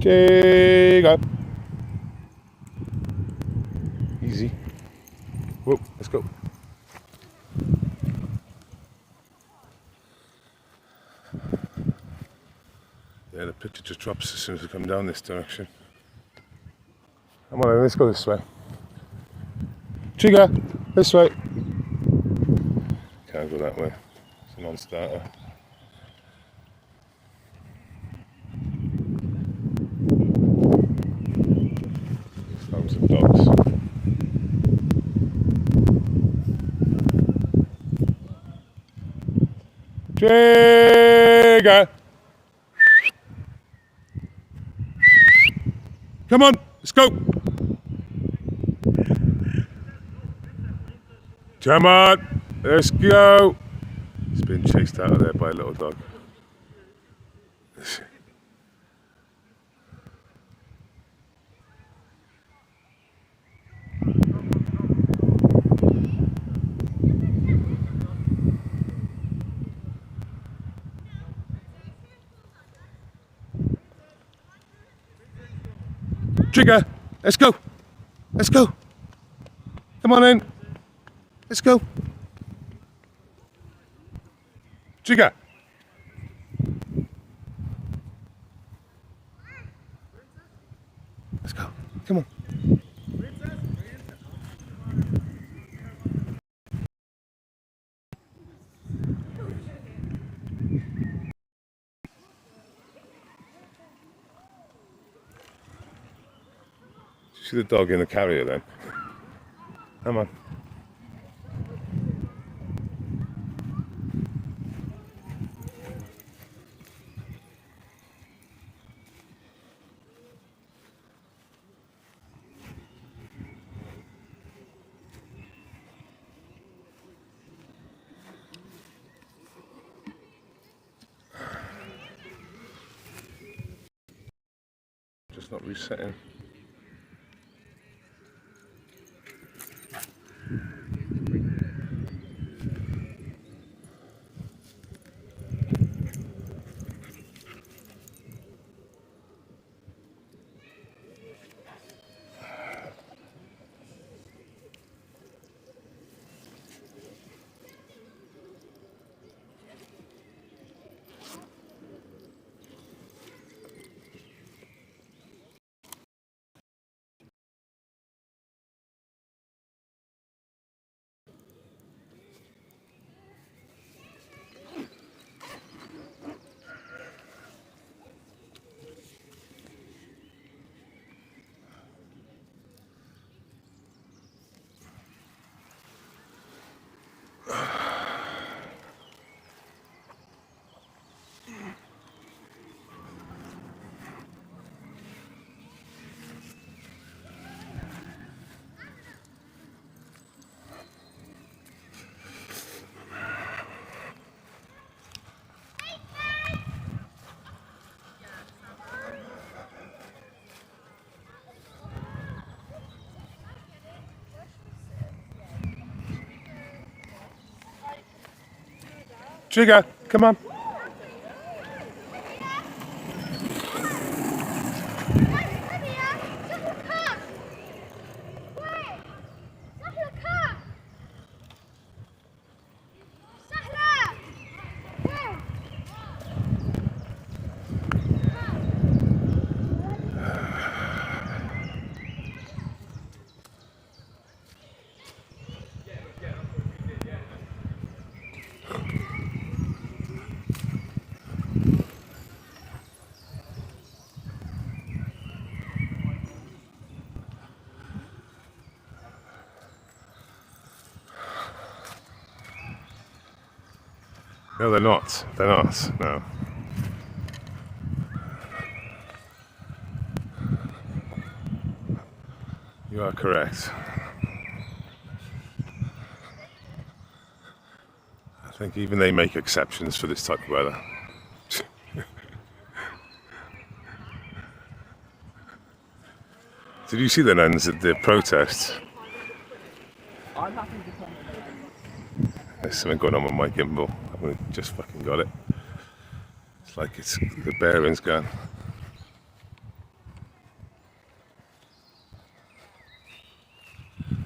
Speaker 1: Okay, go. Easy. Whoa, let's go. Yeah, the picture just drops as soon as we come down this direction. Come on, let's go this way. Trigger, this way. Can't go that way. It's a non-starter. Found some dogs. Trigger! Come on, let's go! Come on, let's go! It's been chased out of there by a little dog. Trigger, let's go! Let's go! Come on in! Let's go! Trigger! Let's go. Come on. See the dog in the carrier then? Come on. Just not resetting. Trigger, come on. No, they're not. They're not. No. You are correct. I think even they make exceptions for this type of weather. Did you see the nuns at the protest? There's something going on with my gimbal. I've just fucking got it. It's like it's the bearing's gone.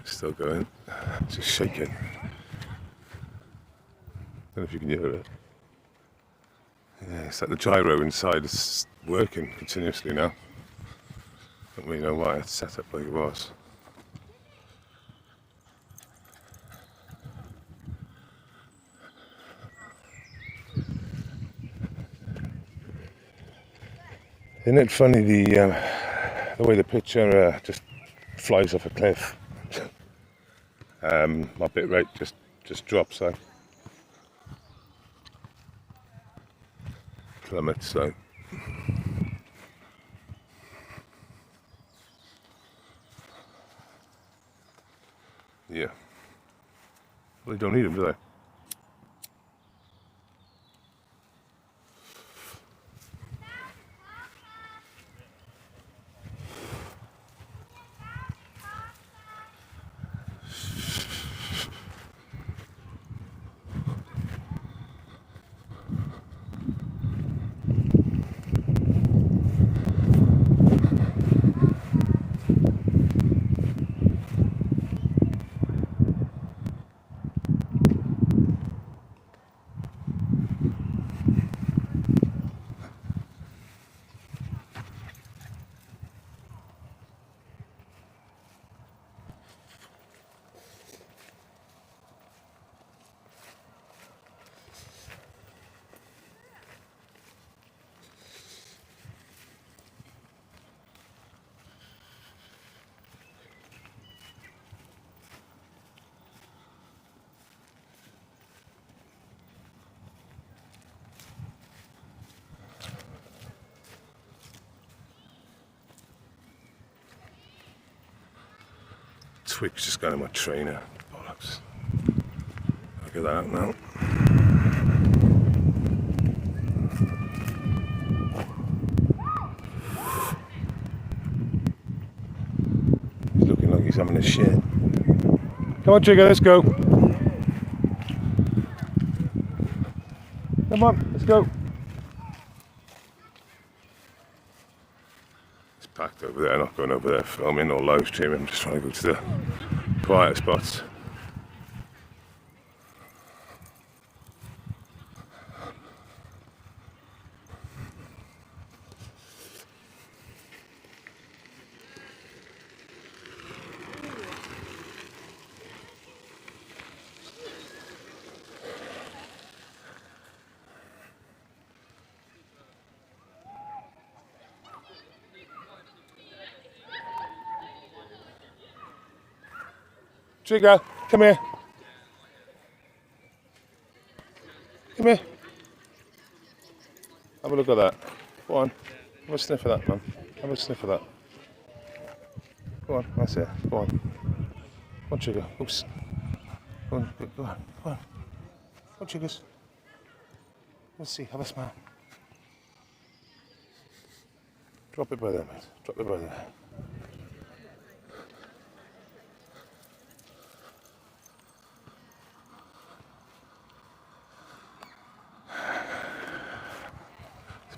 Speaker 1: Still going. Just shaking. Don't know if you can hear it. Yeah, it's like the gyro inside is working continuously now. Don't really know why it's set up like it was. Isn't it funny the way the picture just flies off a cliff? My bit rate just drops like plummets like. Yeah. Well, they don't need them, do they? Twig's just going on my trainer. Bollocks. I'll get that out now. He's looking like he's having a shit. Come on, Trigger, let's go. Come on, let's go. It's packed over there, not going over there filming or live streaming. I'm just trying to go to the quiet spots. Trigger, come here. Come here. Have a look at that. Go on. Have a sniff of that, man. Have a sniff of that. Go on, that's it. Go on. Go on, Trigger. Oops. Go on, go on. Go on. Go on, Triggers. Let's see, have a smile. Drop it by there, mate. Drop it by there.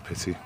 Speaker 1: pity.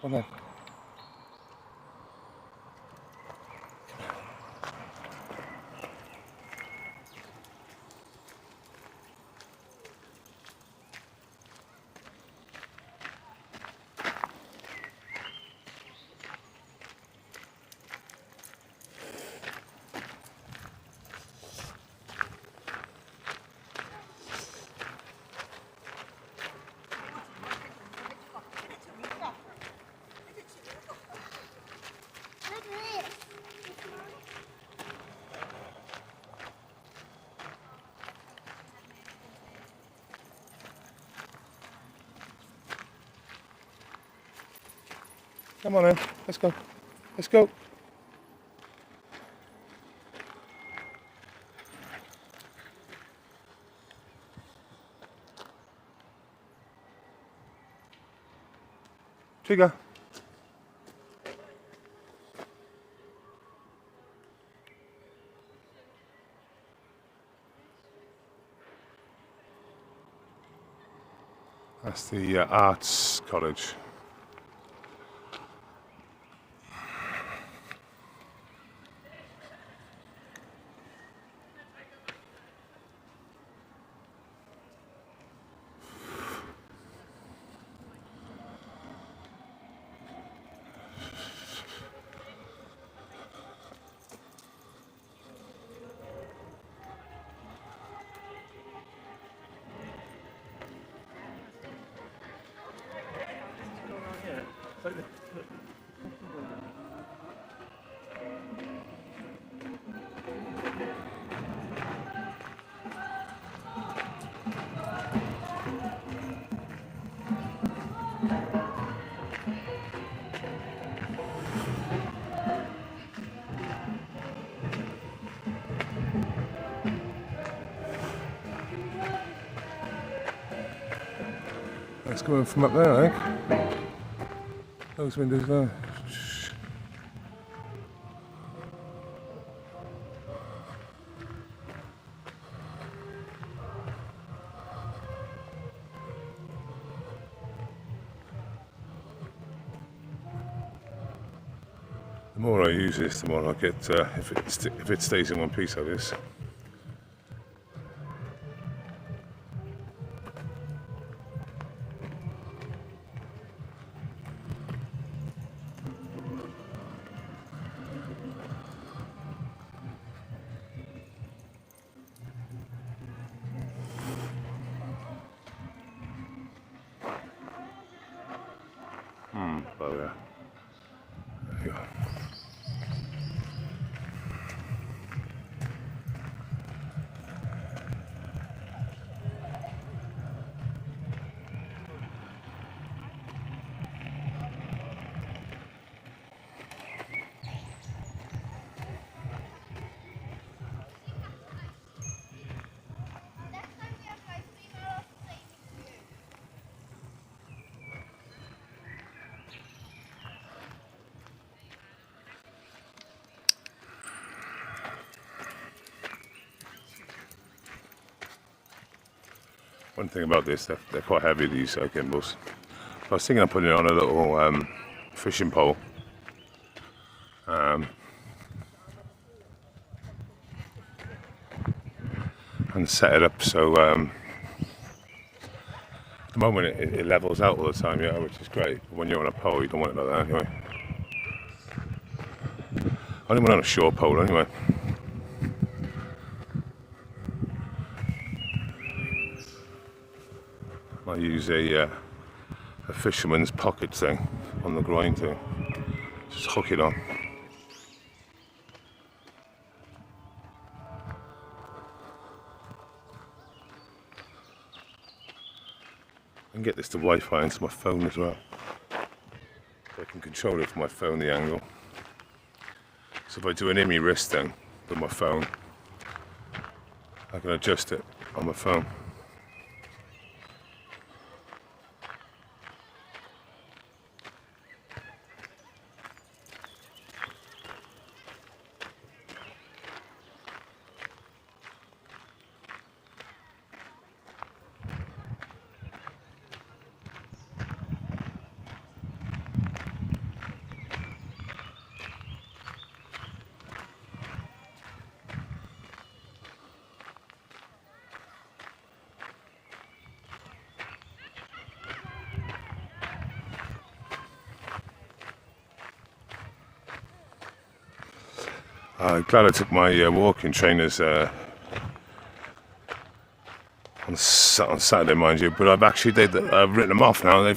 Speaker 1: Come on. Come on then, let's go. Let's go. Trigger. That's the Arts College. It's coming from up there, I think. Those windows there. The more I use this, the more I get, if it stays in one piece like this. Oh yeah. There you go. One thing about this, they're quite heavy, these gimbals. I was thinking of putting it on a little fishing pole. And set it up so at the moment it levels out all the time, yeah, which is great. But when you're on a pole, you don't want it like that anyway. I only went on a short pole anyway. I use a fisherman's pocket thing on the groin thing. Just hook it on. I can get this to Wi-Fi into my phone as well. So I can control it from my phone, the angle. So if I do an IMI wrist thing with my phone, I can adjust it on my phone. Glad I took my walking trainers on Saturday, mind you, but I've written them off now. They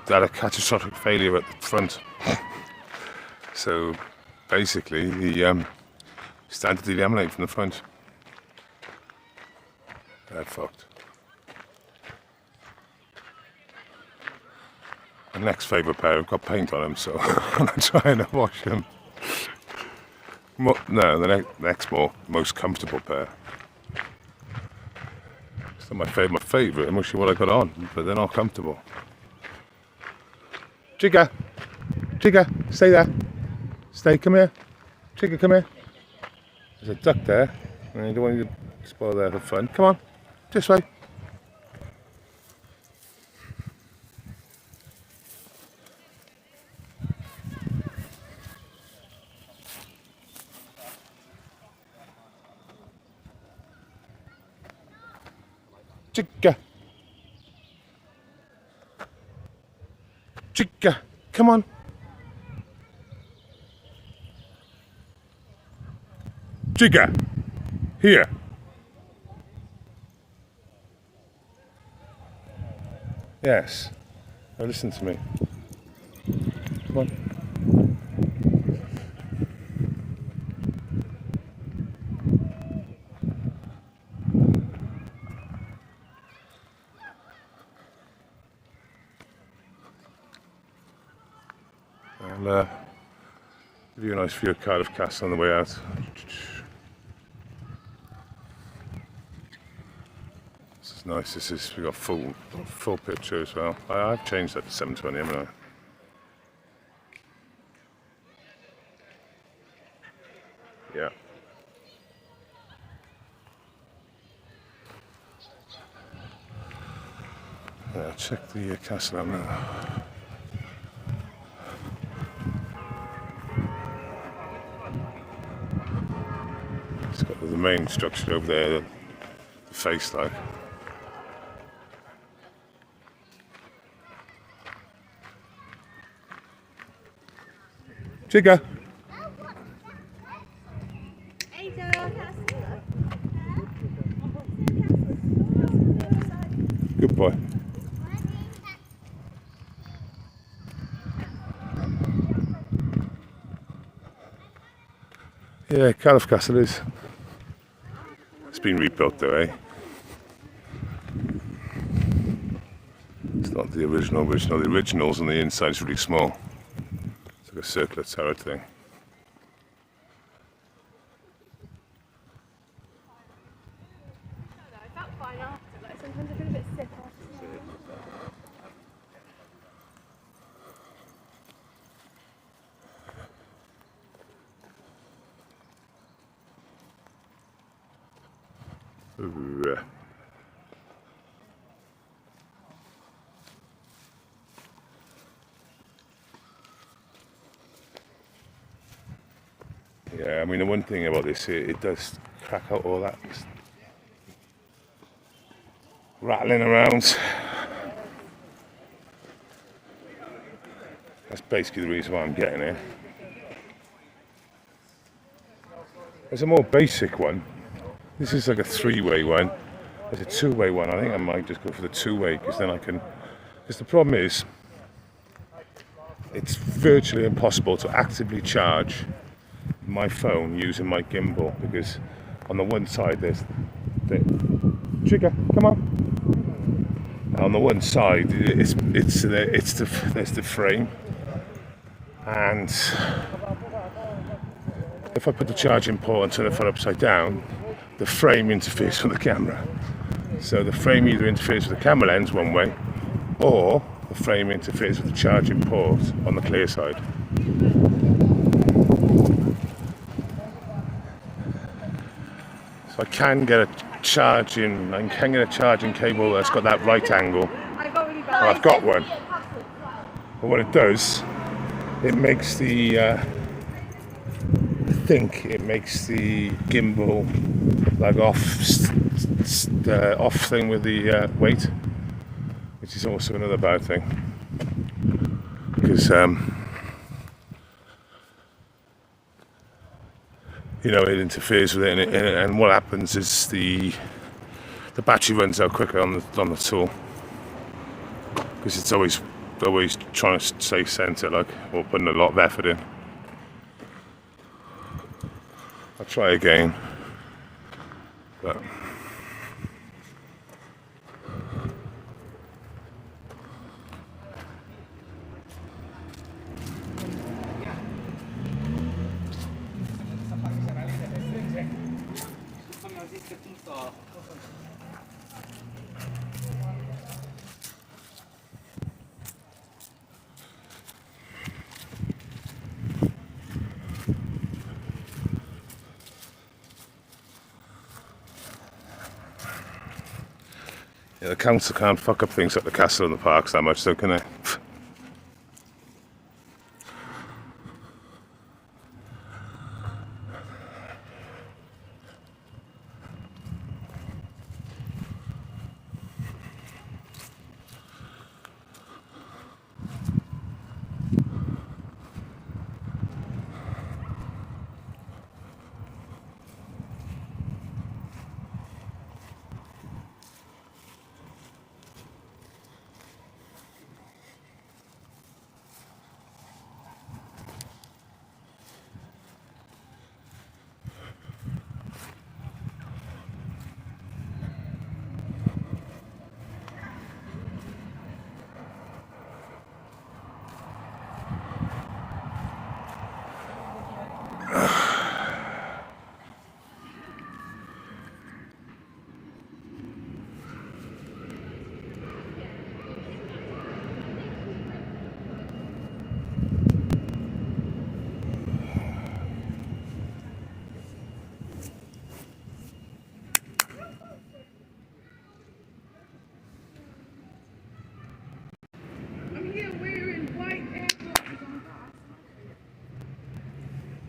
Speaker 1: had a catastrophic failure at the front. So basically, the started to delaminate from the front. They're fucked. My next favourite pair have got paint on them, so I'm trying to wash them. No, the next most comfortable pair. It's not my favourite. I'm not sure what I got on, but they're not comfortable. Jigger, stay there. Stay, come here. Jigger, come here. There's a duck there, and I don't want you to spoil their fun. Come on, this way. Jigger, come on. Jigger, here. Yes. Now listen to me. Come on. I'll give you a nice view of Cardiff Castle on the way out. This is nice. We got full picture as well. I've changed that to 720, haven't I? Yeah. Yeah, check the castle out now. It's got the main structure over there, the face like. Jigger. Good boy. Yeah, Cardiff Castle is. It's been rebuilt though, eh? It's not the original. The original's on the inside is really small. It's like a circular turret thing.
Speaker 2: Sometimes I feel a bit sick after.
Speaker 1: Ooh. mean, the one thing about this, it does crack out all that rattling around. That's basically the reason why I'm getting it. There's a more basic one. This is like a 3-way one. There's a 2-way one. I think I might just go for the 2-way because then I can. Because the problem is, it's virtually impossible to actively charge my phone using my gimbal because on the one side there's the trigger. Come on. On the one side, there's the frame, and if I put the charging port and turn the phone upside down, the frame interferes with the camera. So the frame either interferes with the camera lens one way, or the frame interferes with the charging port on the clear side. So I can get a charging cable that's got that right angle. Well, I've got one. But what it does, it makes the it makes the gimbal like off thing with the weight, which is also another bad thing because you know, it interferes with it, and what happens is the battery runs out quicker on the tool because it's always trying to stay centre, like, or putting a lot of effort in. I'll try again, but yeah, the council can't fuck up things like the castle and the parks that much, though, can they?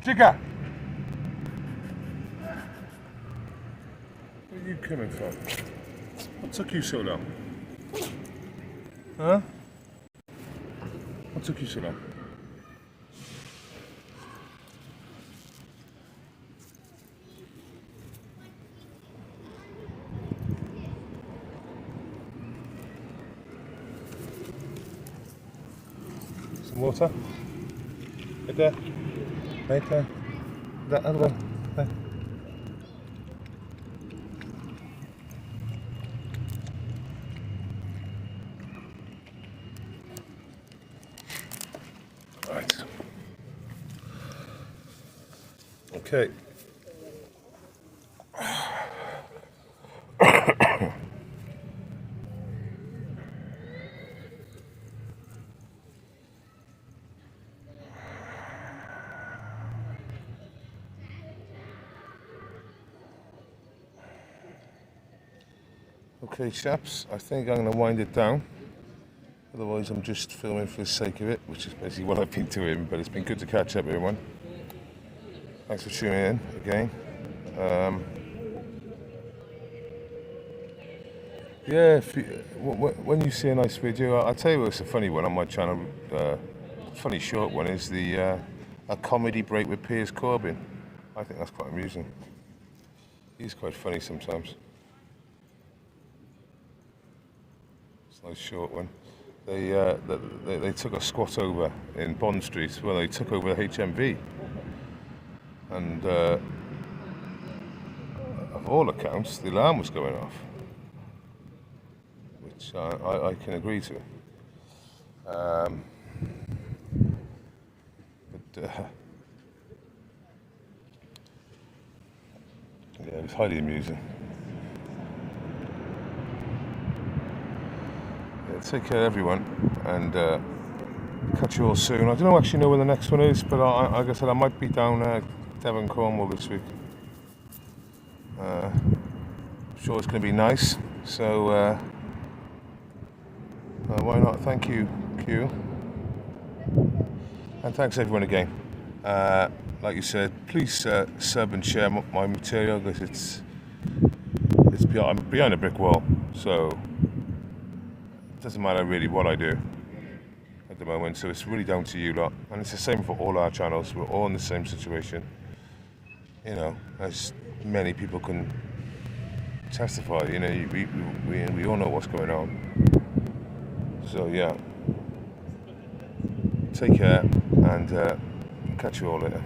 Speaker 1: Jigger! Where are you coming from? What took you so long? Huh? What took you so long? Some water? Right there? Right there? That other one? There. Right. Okay. Okay, chaps, I think I'm going to wind it down. Otherwise, I'm just filming for the sake of it, which is basically what I've been doing, but it's been good to catch up, everyone. Thanks for tuning in again. Yeah, when you see a nice video, I'll tell you what's a funny one on my channel. Funny short one is a comedy break with Piers Corbyn. I think that's quite amusing. He's quite funny sometimes. It's a nice short one. They took a squat over in Bond Street. Well, they took over the HMV, and of all accounts, the alarm was going off, which I can agree to. But yeah, it was highly amusing. Yeah, take care, everyone, and catch you all soon. I don't actually know when the next one is, but like I said, I might be down Devon, Cornwall this week. I'm sure it's going to be nice, so why not? Thank you, Q, and thanks everyone again. Like you said, please sub and share my material, because I'm behind a brick wall, so it doesn't matter really what I do at the moment. So it's really down to you lot, and it's the same for all our channels. We're all in the same situation, you know, as many people can testify. You know, we all know what's going on. So yeah, take care, and catch you all later.